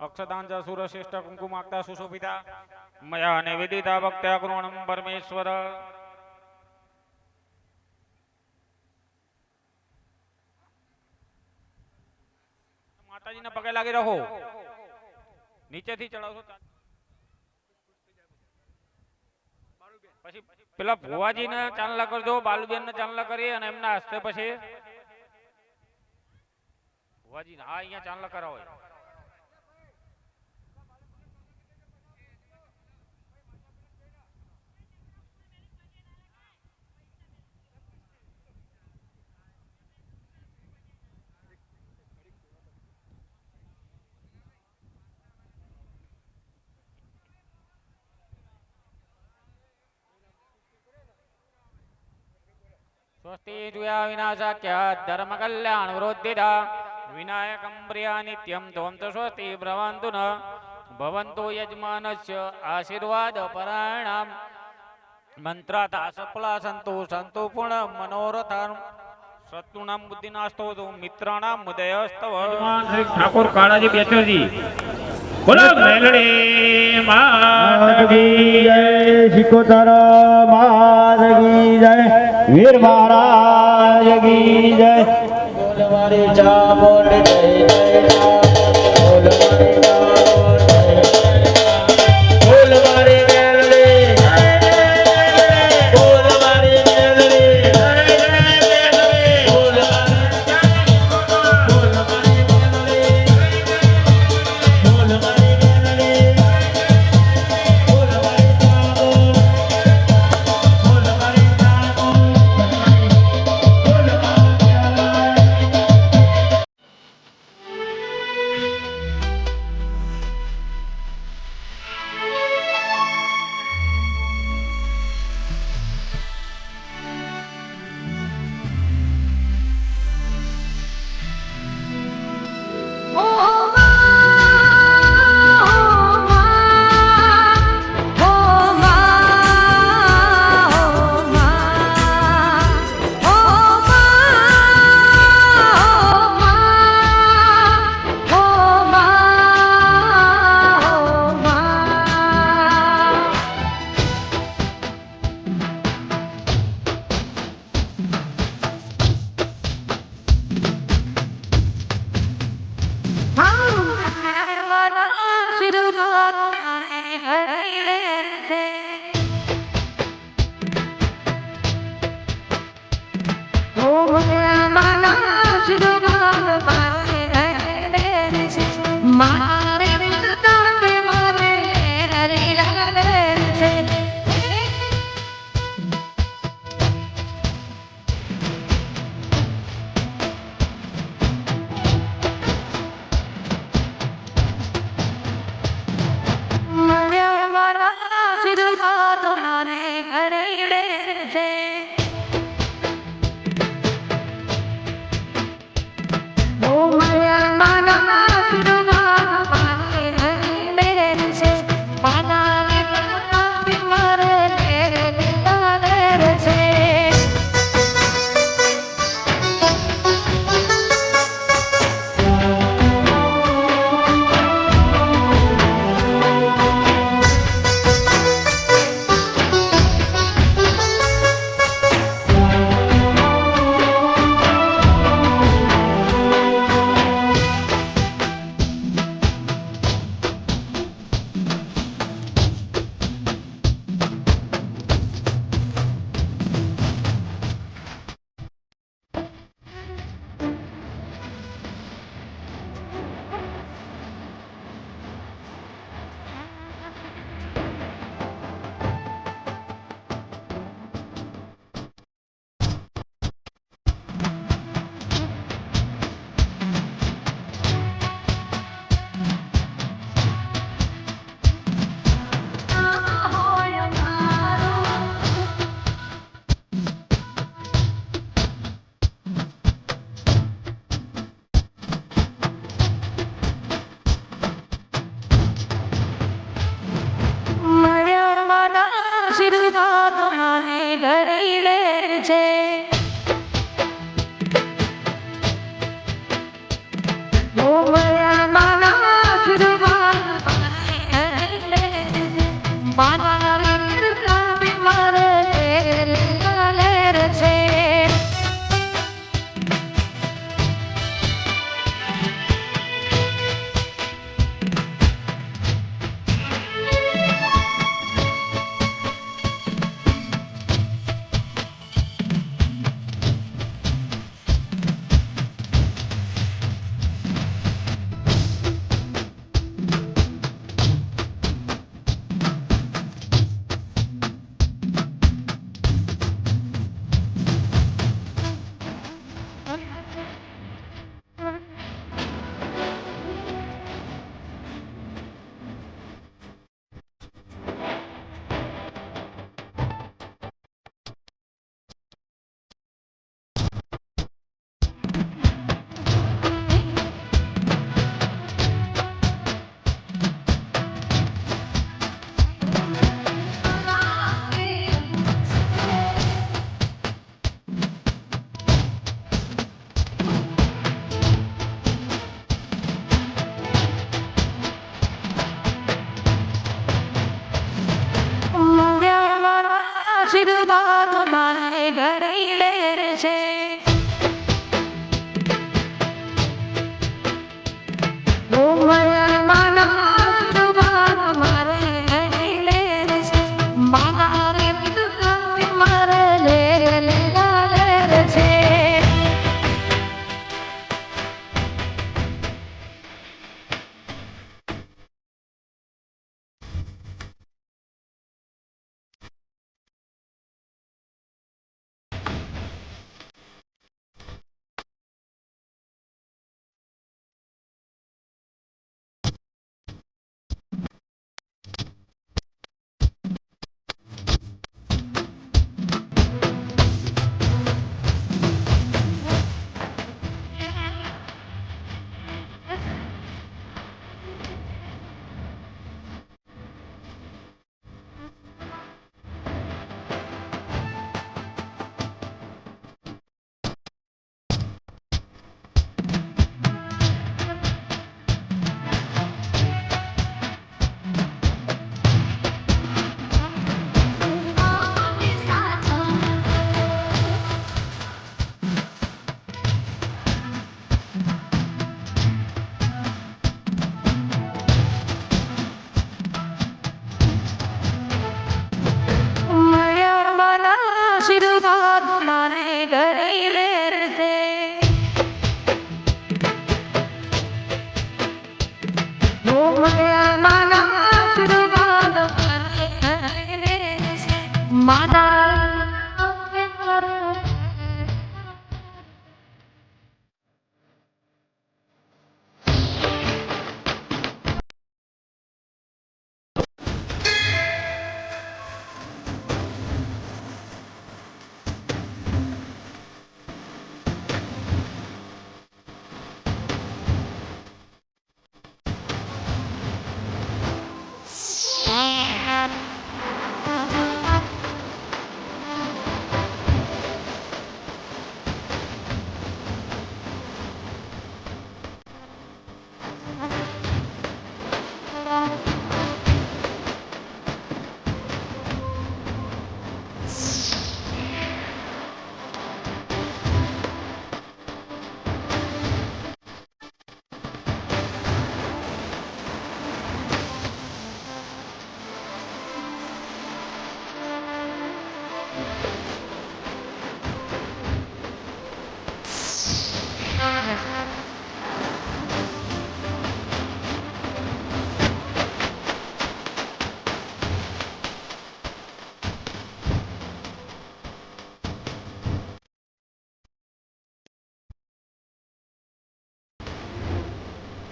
અક્ષતાંચ સુરશ્રેષ્ઠ કુંકુમાક્તા સુશોભિતા મયા નિવેદિતા ભક્ત્યા કૃણમ પરમેશ્વર માતાજીના પગે લાગી રહો નીચેથી ચડાવશો પછી પેલા ભુવાજીને ચાંદલા કરજો બાલુબેન ને ચાંદલા કરી અને એમના હસ્તે પછી ભુવાજી હા અહીંયા ચાંદલા કરાવો स्वस्ति जुया विनाशाख्या धर्म कल्याण वृद्धिदा विनायकं प्रिया नित्यं त्वं च स्वस्ति भ्रवन्तु न भवन्तु यजमानस्य आशीर्वाद परायणां मंत्राता सफला संतु संतु पूर्ण मनोरथं શત્રુનામ બુદ્ધિનાસ્તો મિત્રાણામ મુદયસ્તવ શ્રી ઠાકોર કાળાજી બેચરજી બોલો મેલડી માત કી જય. શિકોતર માત કી જય. વીર મહારાજ કી જય. મારી ચામુંડ જય જય ચામુંડ. બોલ મારી મેલડી. બોલ મારી મેલડી. બોલ મારી મેલડી. બોલ મારી મેલડી. બોલ મારી ચામુંડ. બોલ મારી ચામુંડ. બોલ મારી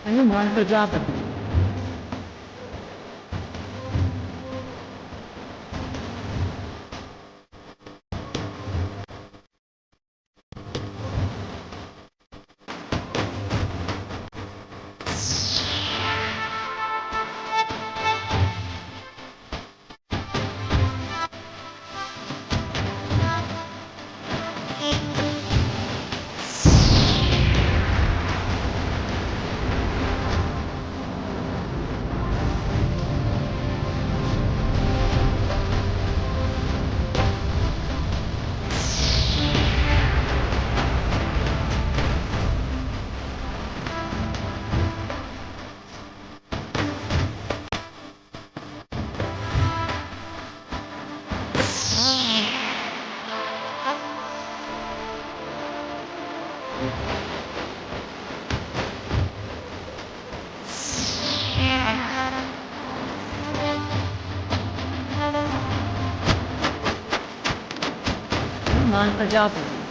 હનુમાન પ્રજાપતિ હનુમાન પ્રજાપતિ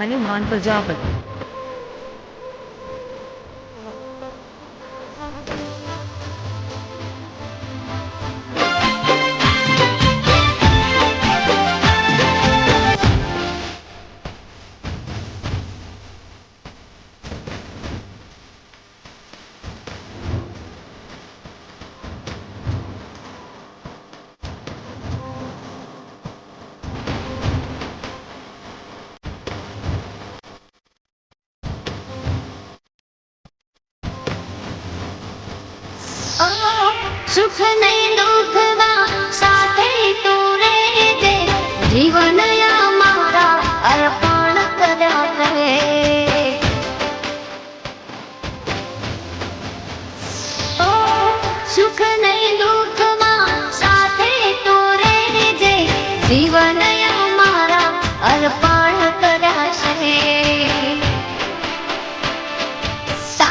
હનુમાન પ્રજાપતિ સુખ નહીં દુઃખમાં સાથે તું રહેજે જીવન મારા અર્પણ કર્યા કરે સુખ નહીં દુઃખમાં સાથે તું રહેજે જીવન મારા અર્પણ કર્યા છે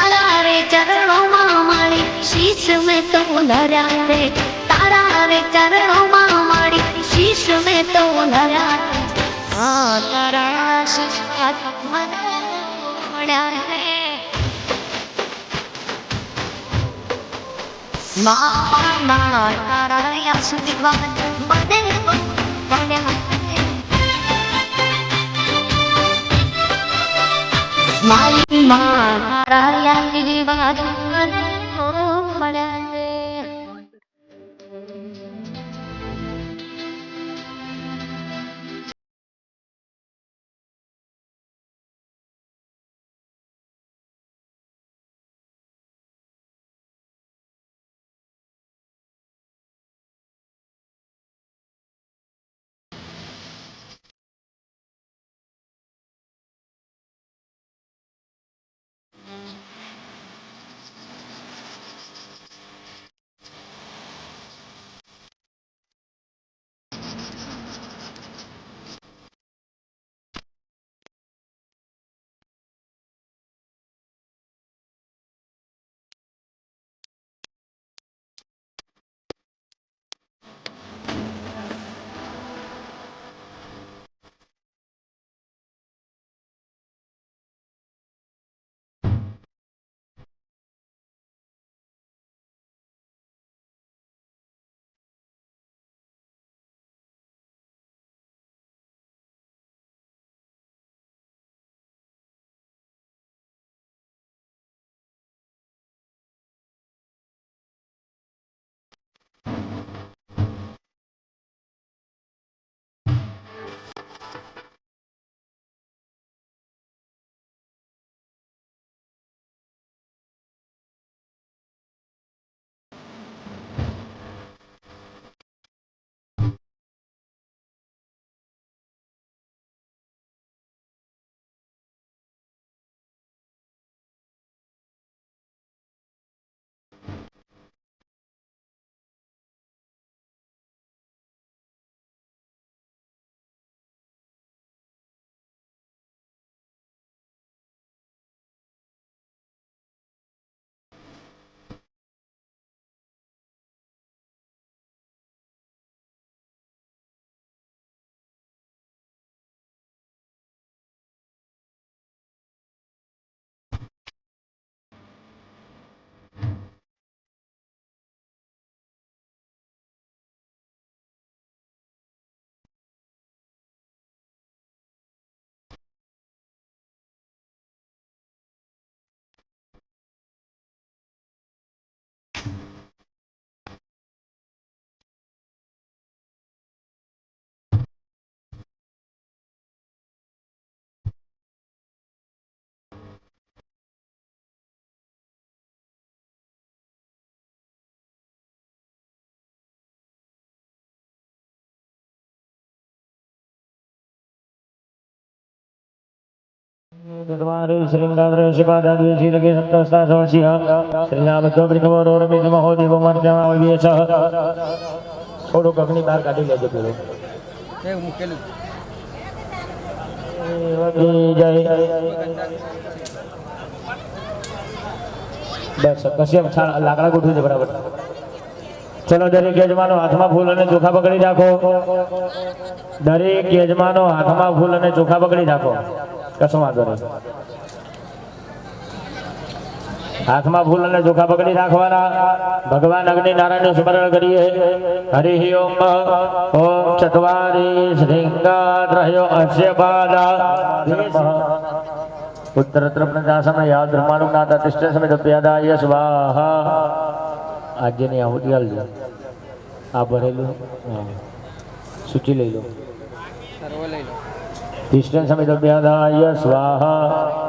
તારા રે ચરણોમાં મારી શીશ મેં તો ધર્યા રે તારા રે ચરણોમાં મારી શીશ મેં તો ધર્યા તારા આશીર્વાદ મને મળ્યા હે તારા સુધી વાત બધે મારી તારા વાત મળે द्वारे श्रृंगारे शिवादाद्वे श्रीलगे संतोषता समर्षिः श्रीनामद्व ब्रिकवरो रमेश महोदेव मर्जमा विवेश થોડુંક અગ્નિ બહાર કાઢી લેજો પેલો જય બસ કશ્યપ લાકડા ગોઠવી દે બરાબર ચલો દરેક યજમાનો હાથમાં ફૂલ અને ચોખા પકડી રાખો દરેક યજમાનો હાથમાં ફૂલ અને ચોખા પકડી રાખો કશો વાંધો નહીં હાથમાં ફૂલ અને ચોખા પકડી રાખવાના ભગવાન અગ્નિ નારાયણ સ્મરણ કરીએ હરિ ઓમ ઓમ ચત્વારી શ્રીંગાદ્રહ્યો અસ્ય પાદા ઉત્તરત્ર પ્રજાસમ યા ધર્માણુ નાથ તિષ્ઠ સમિત પ્યાદાય સ્વાહા આજની આહુતિ આલજો આ ભરેલું સૂચી લઈ લો તિષ્ઠ સમિત પ્યાદાય સ્વાહા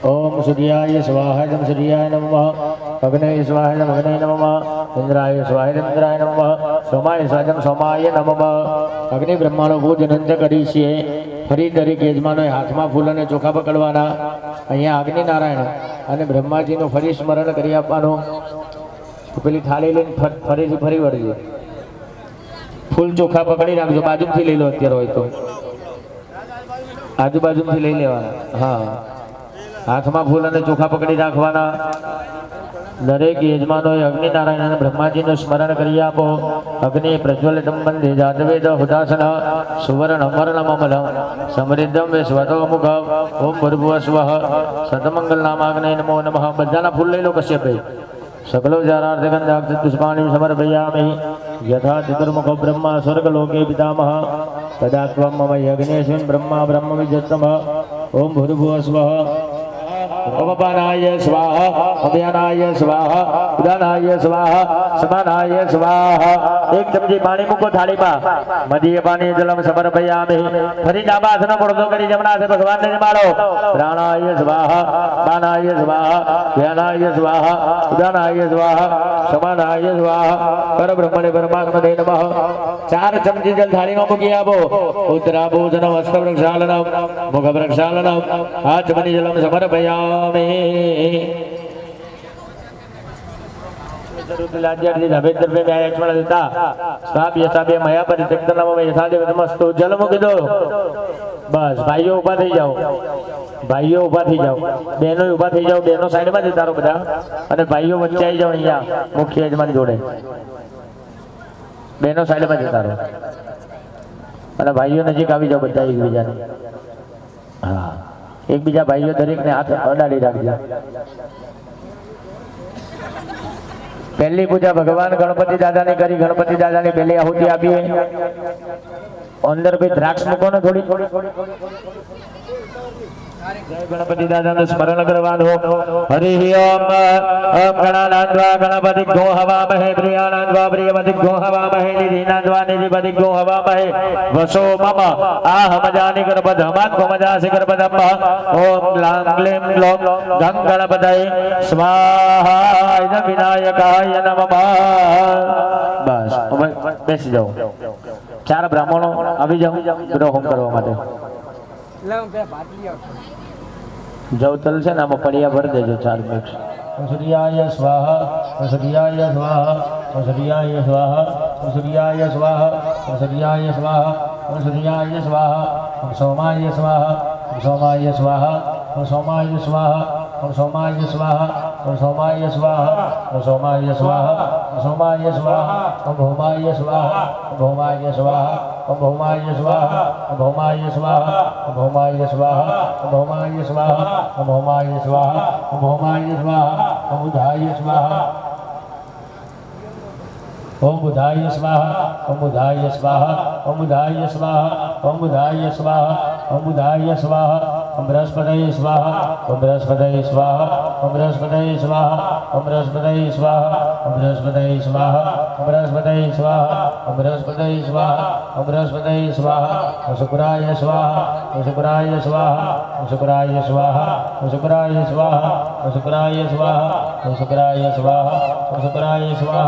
ओम सूर्याय स्वाहा जम सूर्याय नमः अग्ने स्वाहा जम अग्ने नमः इंद्राय स्वाहा जम इंद्राय नमः सोमाय स्वाहा जम सोमाय नमः अग्नि ब्रह्मानो पूजन કરીએ ફરી દરેક યજમાનોએ હાથમાં ફૂલ અને ચોખા પકડવાના અહીંયા અગ્નિ નારાયણ અને બ્રહ્માજીનું ફરી સ્મરણ કરી આપવાનું પેલી થાળી લઈને ફરીથી ફરી વળજો ફૂલ ચોખા પકડી રાખજો બાજુથી લઈ લો અત્યારે હોય તો આજુબાજુથી લઈ લેવાના હા હાથમાં ફૂલ અને ચોખા પકડી રાખવાના દરેક યજમાનોએ અગ્નિ નારાયણ અને બ્રહ્માજીનું સ્મરણ કરી આપો અગ્નિ પ્રજ્વલિતમ બંધે જાતવેદ હુદાસન સુવર્ણ વર્ણમમલ સમૃદ્ધમ વિશ્વતોમુખ ઓમ ભૂર્ભુવઃ સ્વઃ સતમંગલ નામાગ્ને નમો નમઃ બધાના ફૂલ લઈ લો કશ્યપભાઈ सकलोपचारार्थगन्धाक्षत पुष्पाणि समर्पयामि यथा चतुर्मुख ब्रह्मा स्वर्गलोके पितामह तदा त्वं मम यज्ञेऽस्मिन् ब्रह्मा ब्रह्मविद्युत्तमः ओम भूर्भुवः स्वः अवपानाय स्वाहा अभियानाय स्वाहा उदानाय स्वाहा समानाय स्वाहा एक चमची पानी मूको थाली में मधीय पानी जलम समर्पयामि फरी डाबा हाथनो પડદો કરી જમણા હાથે ભગવાનને જમાડો પ્રાણાય સ્વાહા દાનાય સ્વાહા ધ્યાનાય સ્વાહા ઉદાનાય સ્વાહા સમાનાય સ્વાહા પરબ્રહ્મણે પરમાત્મને નમઃ ચાર ચમચી જલ થાળીમાં મૂકી આપો ઉત્તરાભૂષણમ હસ્તપ્રક્ષાલનમ મુખપ્રક્ષાલનમ આચમની જલમ સમર્પયામિ जल मूकी दो बस भाईओ उभा थी जाओ भाईओ उभा थी जाओ बहनों उभा थी जाओ बहनों साइड में जता रहो बधा अने भाईओ वच्चे आई जाओ अहींया मुख्य यजमान जोड़े बहनों साइड में जता रहो अने भाईओ नजीक आवी जाओ बधा एकबीजाने हाँ एकबीजा भाईओ दरेक ने हाथ अडाड़ी राखजो पहली पूजा भगवान गणपति दादा ने करी गणपति दादा ने पहली आहुति आपी अंदर कोई द्राक्ष मूको ने थोड़ी जय गणपति दादा ने स्मरण करवानो हरि ओम ओम गणानाद्वा गणपति गो हवामहे प्रियानाद्वा प्रियमति गो हवामहे निधिनाद्वा निधिपति गो हवामहे वसो मम आहम जानि गणपतमात् कोमजासि गणपतम ओम लां क्लीं ग्लौं गं गणपतये स्वाहा इद विनायकाय नमः बस बेसी जाओ चार ब्राह्मणों આવી જાઓ પૂરો હોમ કરવા માટે जवतल से नाम पड़िया भर देजो 4 मिक्स सूर्याय स्वाहा सूर्याय स्वाहा सूर्याय स्वाहा सूर्याय स्वाहा सूर्याय स्वाहा सूर्याय स्वाहा सोमाय स्वाहा सोमाय स्वाहा सोमाय स्वाहा सोमाय स्वाहा सोमाय स्वाहा सोमाय स्वाहा सोमाय स्वाहा भौमाय स्वाहा भौमाय स्वाहा भौमाय स्वाहा भौमाय स्वाहा भौमाय स्वाहा भौमाय स्वाहा भौमाय स्वाहा भौमाय स्वाहा बुधाय स्वाहा ओम बुधाय स्वाहा ओम बुधाय स्वाहा ओम बुधाय स्वाहा ओम बुधाय स्वाहा ओम बुधाय स्वाहा ओम बृहस्पतये स्वाहा ओम बृहस्पतये स्वाहा ओम बृहस्पतये स्वाहा ओम बृहस्पतये स्वाहा ओम बृहस्पतये स्वाहा ओम बृहस्पतये स्वाहा ओम बृहस्पतये स्वाहा ओम बृहस्पतये स्वाहा ओम शुक्राय स्वाहा ओम शुक्राय स्वाहा ओम शुक्राय स्वाहा ओम शुक्राय स्वाहा ओम शुक्राय स्वाहा ओम शुक्राय स्वाहा ओम शुक्राय स्वाहा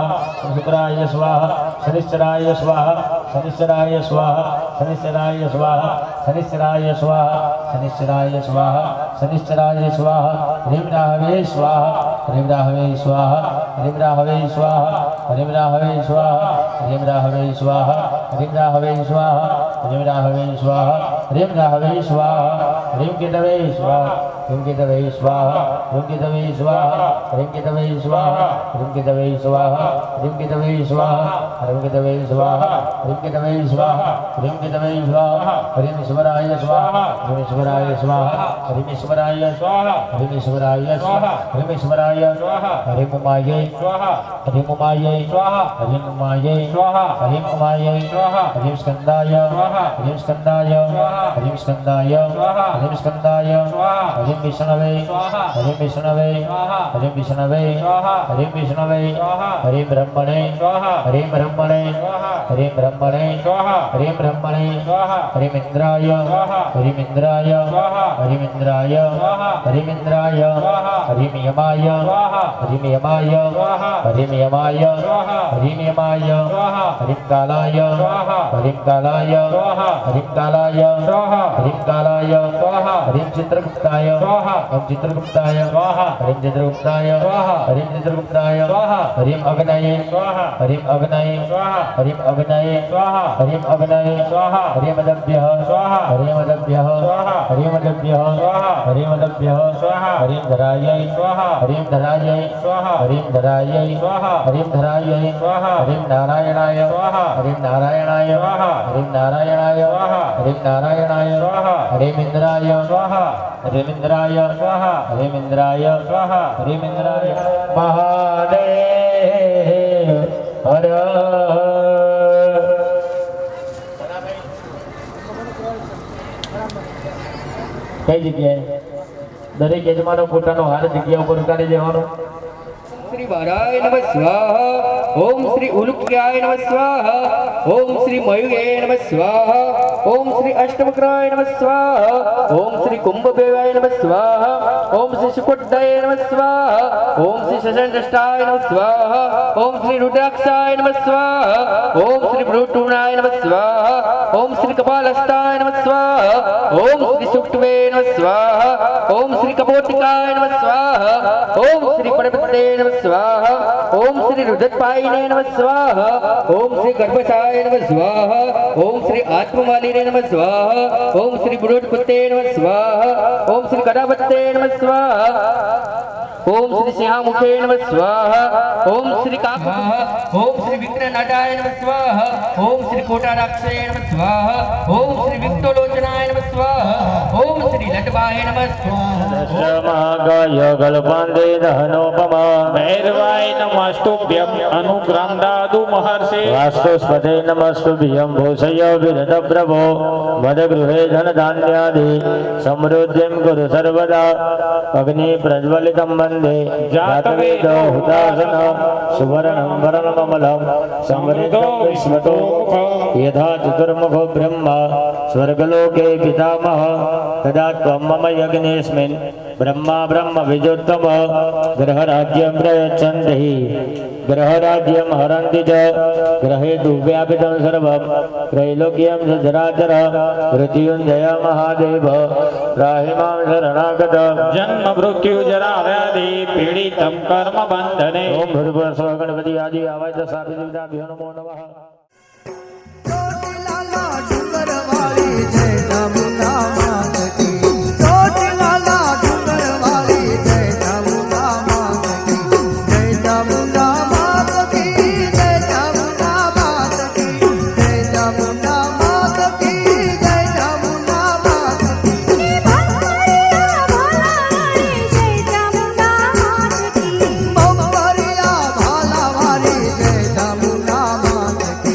ओम शुक्राय स्वाहा शनिश्चराय स्वाहा शनिश्चराय स्वाहा शनिश्चराय स्वाहा शनिश्चराय स्वाहा शनिश्चराय स्वाहा शनिश्चराय स्वाहा ह्रीं राहवे स्वाहा ह्रीं राहवे स्वाहा ह्रीं राहवे स्वाहा ह्रीं राहवे स्वाहा ह्रीं राहवे स्वाहा ह्रीं राहवे स्वाहा ह्रीं राहवे स्वाहा ह्रीं राहवे स्वाहा ह्रीं केतवे स्वाहा ह्रीं केतवे स्वाहा ह्रीं केतवे स्वाहा ह्रीं केतवे स्वाहा ह्रीं केतवे स्वाहा ह्रीं केतवे स्वाहा ह्रीं केतवे स्वाहा ह्रीं केतवे स्वाहा ह्रीं केतवे स्वाहा ह्रीं ईश्वराय स्वाहा ह्रीं ईश्वराय स्वाहा ह्रीं ईश्वराय स्वाहा ह्रीं ईश्वराय स्वाहा ह्रीं ईश्वराय स्वाहा ह्रीं उमायै स्वाहा ह्रीं उमायै स्वाहा ह्रीं उमायै स्वाहा ह्रीं उमायै स्वाहा ह्रीं स्कंदाय स्वाहा ह्रीं स्कंदाय स्वाहा ह्रीं स्कंदाय स्वाहा ह्रीं स्कंदाय स्वाहा ह्रीं विष्णवे स्वाहा ह्रीं विष्णवे स्वाहा ह्रीं विष्णवे स्वाहा ह्रीं विष्णवे स्वाहा ह्रीं ब्रह्मणे स्वाहा ह्रीं ब्रह्मणे स्वाहा ह्रीं ब्रह्मणे स्वाहा ह्रीं ब्रह्मणे स्वाहा ह्रीं इंद्राय स्वाहा ह्रीं इंद्राय स्वाहा ह्रीं इंद्राय स्वाहा ह्रीं इंद्राय स्वाहा ह्रीं यमाय स्वाहा ह्रीं यमाय स्वाहा ह्रीं यमाय स्वाहा ह्रीं यमाय स्वाहा ह्रीं कालाय स्वाहा ह्रीं कालाय स्वाहा ह्रीं कालाय स्वाहा ह्रीं कालाय स्वाहा ह्रीं चित्रगुप्ताय स्वाहा ओम चित्रगुप्ताय स्वाहा ह्रीं चित्रगुप्ताय स्वाहा ह्रीं चित्रगुप्ताय स्वाहा ह्रीं अग्नये स्वाहा ह्रीं अग्नये स्वाहा ह्रीं अग्नये स्वाहा ह्रीं अग्नये स्वाहा ह्रीं मदभ्यः स्वाहा ह्रीं मदभ्यः स्वाहा ह्रीं मदभ्यः स्वाहा ह्रीं मदभ्यः स्वाहा ह्रीं धरायै स्वाहा ह्रीं धरायै स्वाहा ह्रीं धरायै स्वाहा ह्रीं धरायै स्वाहा ह्रीं नारायणाय स्वाहा ह्रीं नारायणाय स्वाहा ह्रीं नारायणाय स्वाहा ह्रीं नारायणाय स्वाहा ह्रीं इंद्राय स्वाहा ह्रीं इंद्राय ઇન્દ્રાય સ્વાહા હરિમ ઇન્દ્રાય સ્વાહા હરિમ ઇન્દ્રાય મહાદેવ હર કઈ જગ્યાએ દરેક યજમાનો પોતાનો હાર જગ્યા ઉપર ઉતારી દેવાનો श्री वाराय नमः स्वाहा ओम श्री उलुक्याय नमः स्वाहा ओम श्री मयुगे नमः स्वाहा ओम श्री अष्टवक्राय नमः स्वाहा ओम श्री कुंभदेवाय नमः स्वाहा ओम श्री शुकोड्डाय नमः स्वाहा ओम श्री शशंकष्टाय नमः स्वाहा ओम श्री रुद्राक्षाय नमः स्वाहा ओम श्री भ्रूटूणाय नमः स्वाहा ओम श्री कपालस्थाय नमः स्वाहा ओम श्री सुक्तवे नमः स्वाहा ओम श्री कपोटिकाय नमः स्वाहा ओम श्री पड़पते नमः स्वाहा ओम श्री रुद्रपायिने नमः स्वाहा ओम श्री गर्भसाय नमः स्वाहा ओम श्री आत्ममालिने नमः स्वाहा ओम श्री बुडोटपुते नमः स्वाहा ओम श्री गदावत्ते नमः स्वाहा ओम श्री सिंहामुखे नमः स्वाहा ओम श्री काका ओम श्री विघ्ननाटाय नमः स्वाहा ओम श्री कोटाराक्षे नमः स्वाहा ओम श्री विक्टोलोचनाय नमः स्वाहा ओम श्री लटवाय नमः स्वाहा गलपांदे दहनोपमा भैरवाय नमस्तुभ्यं अनुग्राम दादु महर्षि वास्तुस्पते नमस्तुभ्यं भूषय विरत प्रभो मदगृहे धनधान्यादि समृद्धिं कुरु सर्वदा अग्नि प्रज्वलितं वन्दे जातवेदो हुतासन सुवर्णं वरणममलं समृद्धं विश्वतो यथा चतुर्मुखो ब्रह्मा स्वर्गलोके पितामह तदा त्वं मम यज्ञेऽस्मिन् ब्रह्मा ब्रह्म विजोत्तम ग्रहराज्यं प्रयच्छन्ति ग्रहराज्यं हरन्ति च ग्रहेतु व्यापितं सर्वं त्रैलोक्यं सचराचर मृत्युञ्जय महादेव त्राहि मां शरणागत जन्म मृत्यु जरा व्याधि पीडितं कर्म बंधने ओम भूर्भुवः स्वः गणपति आदि आवाज साभिदेवताभ्यो नमो नमः ચોટીલાલા ડુંગરવાળી જય ચામુંડા માત કી ચોટીલાલા ડુંગરવાળી જય ચામુંડા માત કી જય ચામુંડા માત કી જય ચામુંડા માત કી જય ચામુંડા માત કી જય ચામુંડા માત કી ભગવરિયા ભાલાવાળી જય ચામુંડા માત કી મોગરિયા ભાલાવાળી જય ચામુંડા માત કી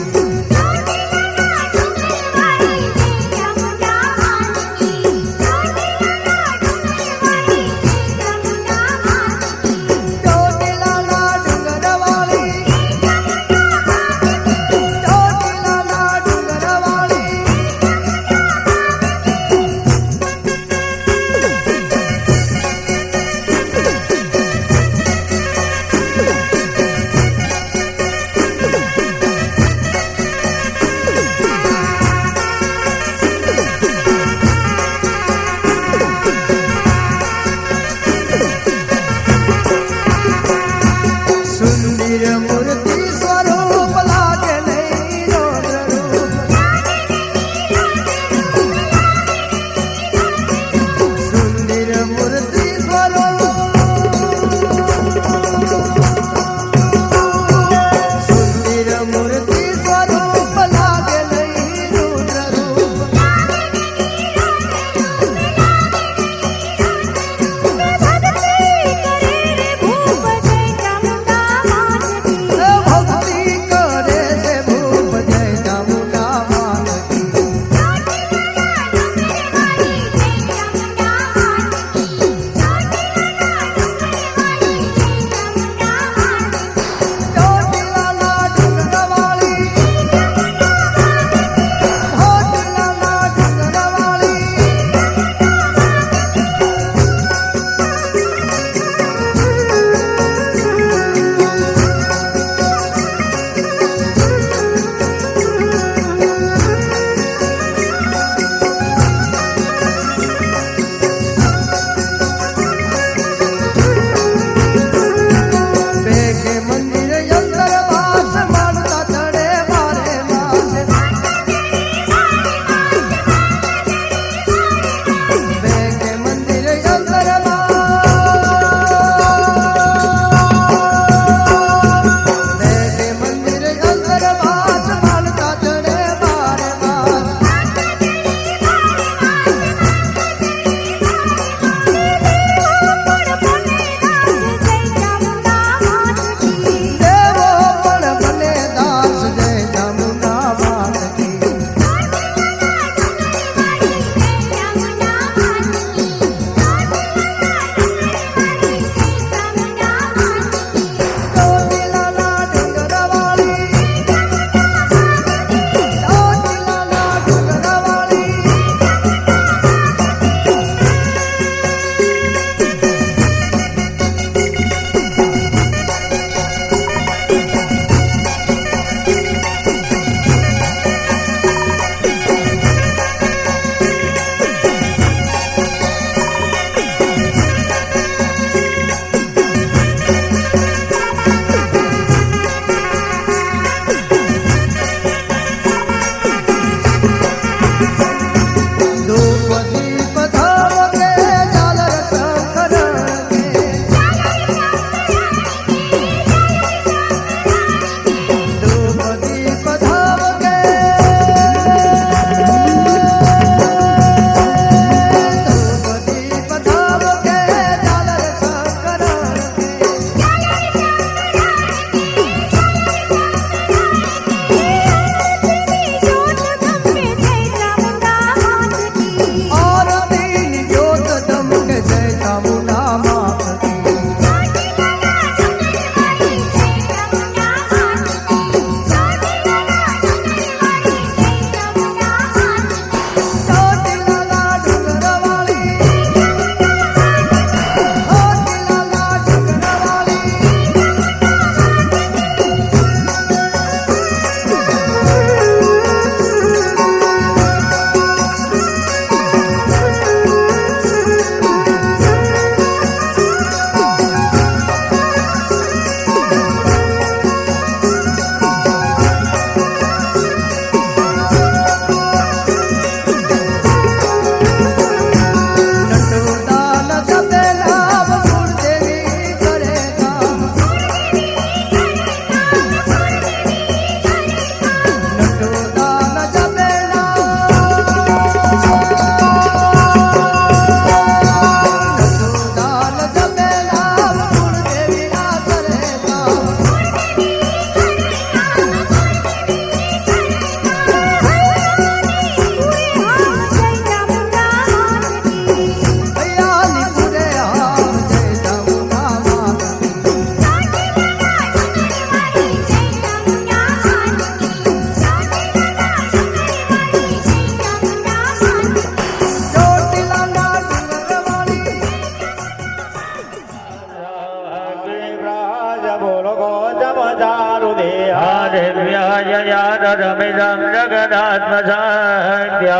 वीर्यं जगदात्मसाद्य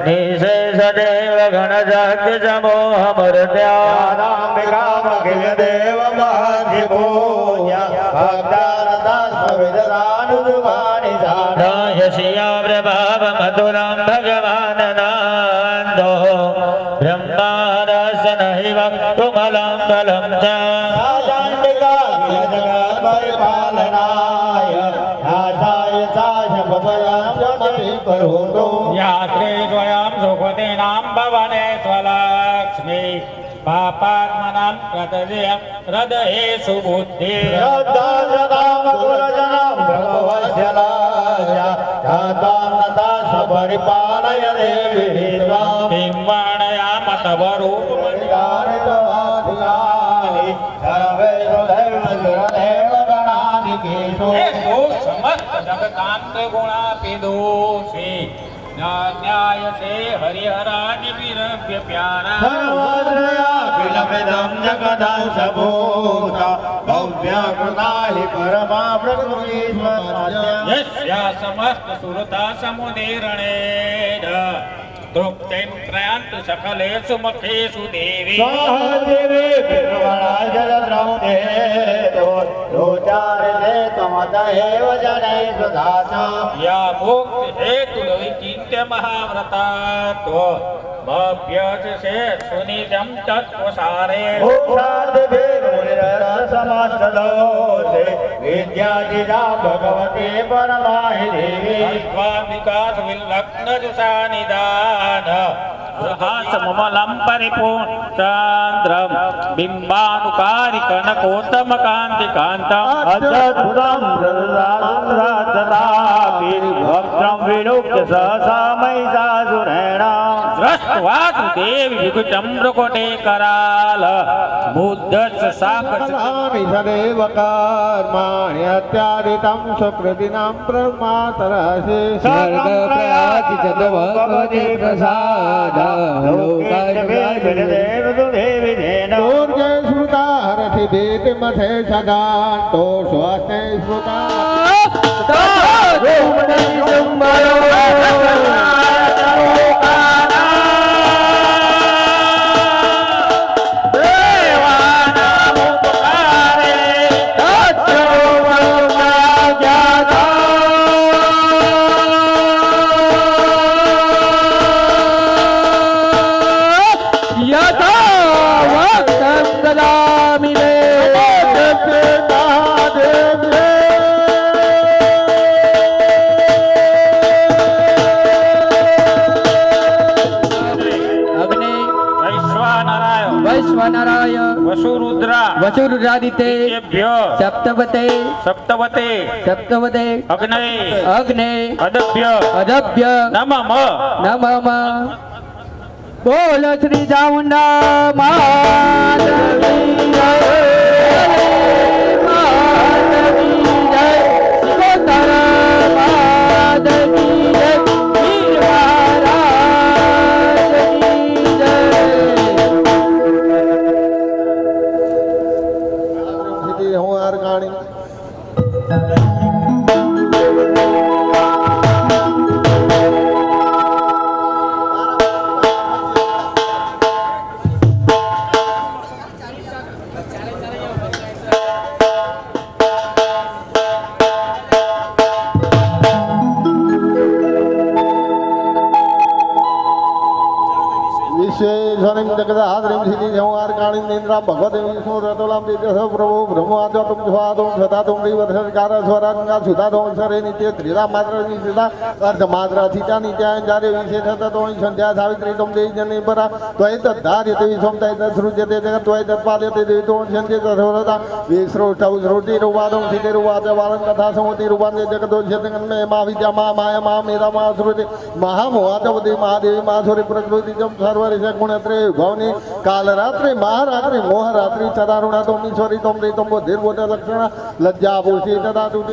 निशेषदेव गणशक्तिसमोहमूर्त्या देव महाधिपूज्य भक्तानदास्मविददानुदुमानि यशिया प्रभाव मधुरं भगवान् नान्दो ब्रह्मारसन हिव कुमलं बलं च परिपालनाय नाथाय साशपदयामपि यात्रे स्वयं सुखतीनां भवने स्वलक्ष्मी पापात्मनां कृतजय हृदये सुबुद्धि परिपालय देवी बिम्बाणया तव रूपमणि समस्त जगकांत गुणापि दोषे न्याय से हरिहरादि विरभ्य प्यारा जगदांशभूता भव्याकृता हि परमा यस्या समस्त सुरता समुदीरणे तृप्तिं प्रयान्त सकलेषु मुखेषु देवी या मुक्ति हेतु चिंत्य महाव्रतात्व भव्यसे सुनिजं तत्वसारे विद्यादिजा भगवते परमाहि देवी विकास विलग्न जुषा निदान सममलं परिपूर्णचन्द्रं बिम्बानुकारि कनकोत्तम कान्ति कान्तम् अद्भुतं भक्तं विलोक्य सहसा महिषासुरेण दृष्ट्वा देवी युगचन्द्रकोटे कराल बुद्धस्य साक्षात् सदैव कर्माण्यत्यादितं सुकृतिनां प्रमातरसि स्वर्ग प्रयाति चतुर्भगवते प्रसाद ऊर्जे श्रुता रथि भीति मथे सदान्तो स्वस्ते श्रुता वसुरुद्रादिते सप्तवते सप्तवते सप्तवते अग्ने अग्ने अदभ्य अदभ्य नमः नमः बोल श्री चामुंडा माधवी जय माधवी जय शिवतर माधवी जय वीर महाराज की जय सिद्धि होणार गाणी विश्वेश्वरीं जगदाद्रिं सिद्धि होणार गाणी निन्द्रा भगवते विष्णु रतोलां दिव्यस प्रभो ब्रह्मवाद्य तुम स्वादों सदा तुम देवधर्कार स्वरांगा सुधा दों सरे नित्य त्रिदा मात्र नित्या अर्ध मात्र अथिता नित्या जारे विशेषत तो संध्या सावित्री तुम देवी जने परा त्वय तद्धार्यते विश्वं तय तत्सृज्यते जगत् त्वय तत्पाल्यते देवी तो संध्य तथोरता विश्रोष्टौ श्रुति रूपादं सिद्धि रूपाद वालं कथा समति रूपादे जगतो जगन्मे मा विद्या मा माया मा मेधा मा श्रुति महामोहातवती महादेवी माधुरी प्रकृति जम सर्वरिष गुणत्रे भवनी कालरात्रि महारात्रि मोहरात्रि चदारुणा तुम ईश्वरी तुम रे तुम बुद्धिर्बोध लक्षण लज्जा भूषी तदा तुम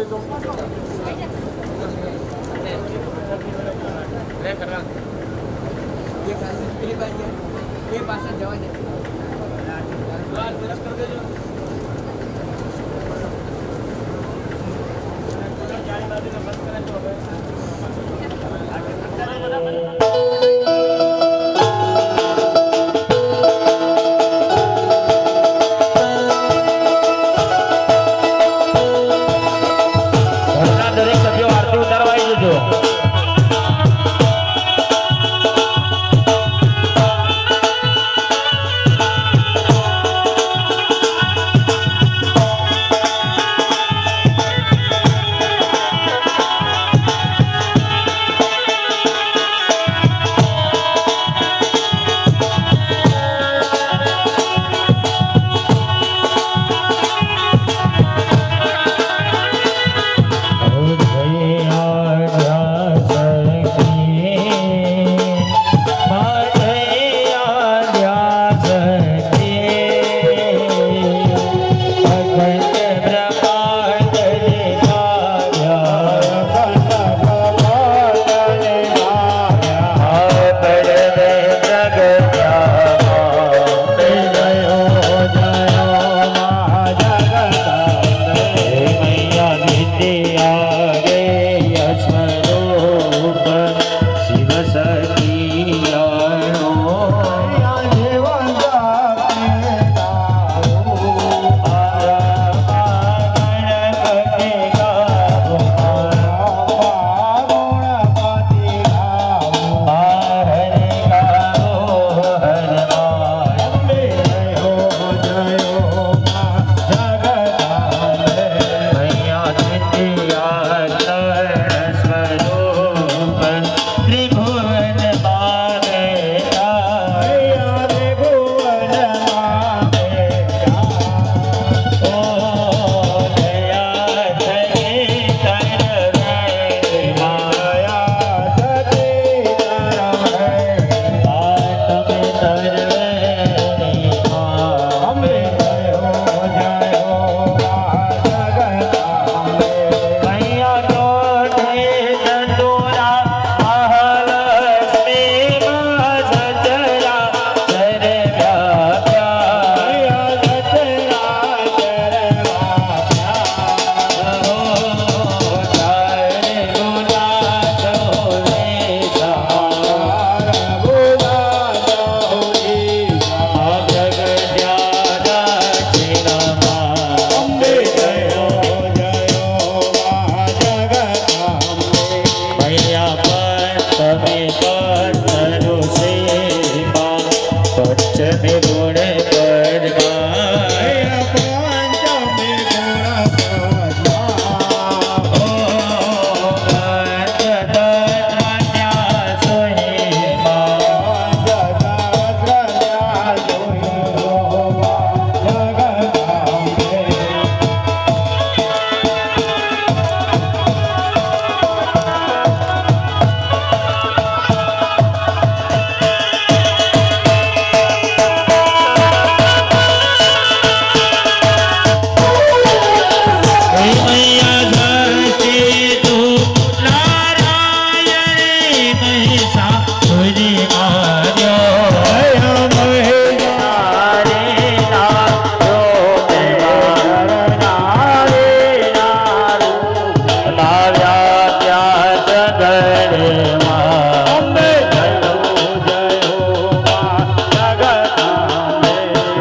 નગરમાં અંબે જયો જયો માં જગદંબે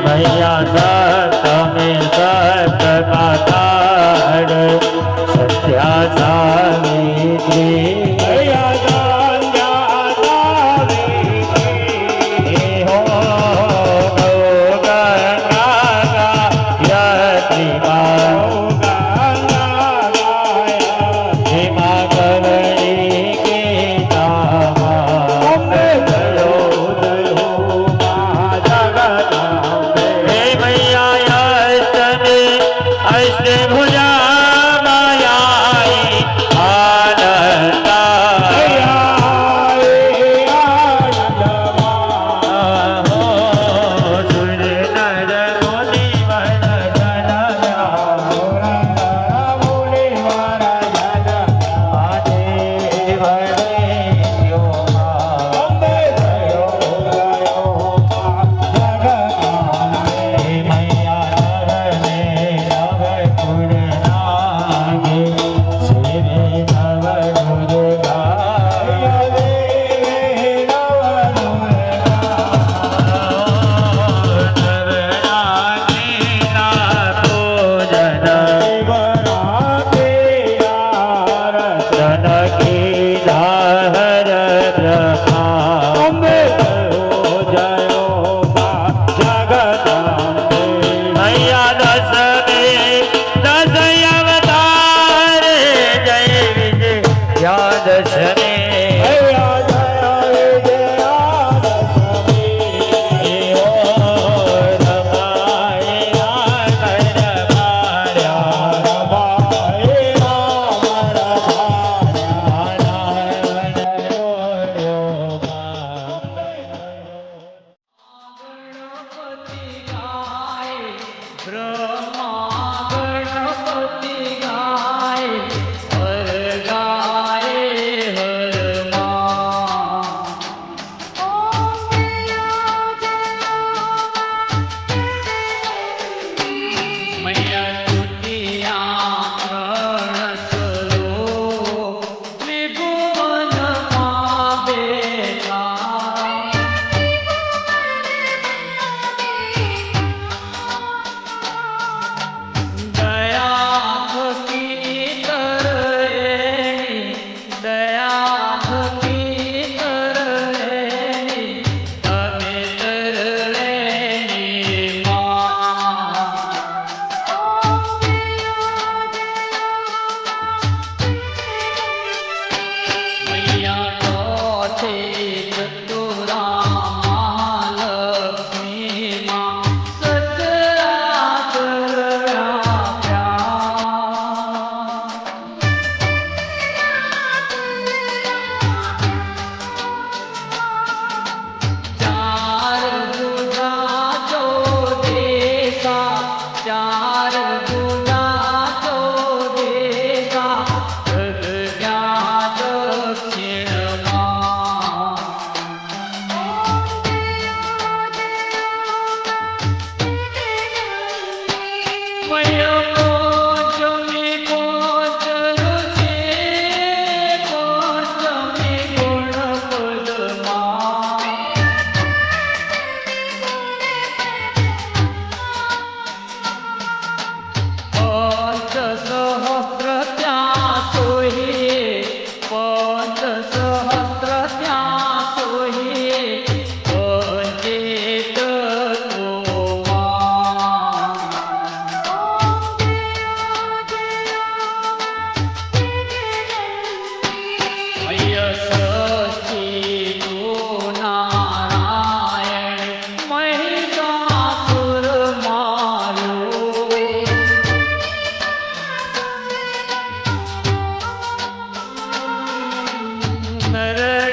મૈયા સતમે સત કાતાડ સંધ્યા સાવિત્રી નર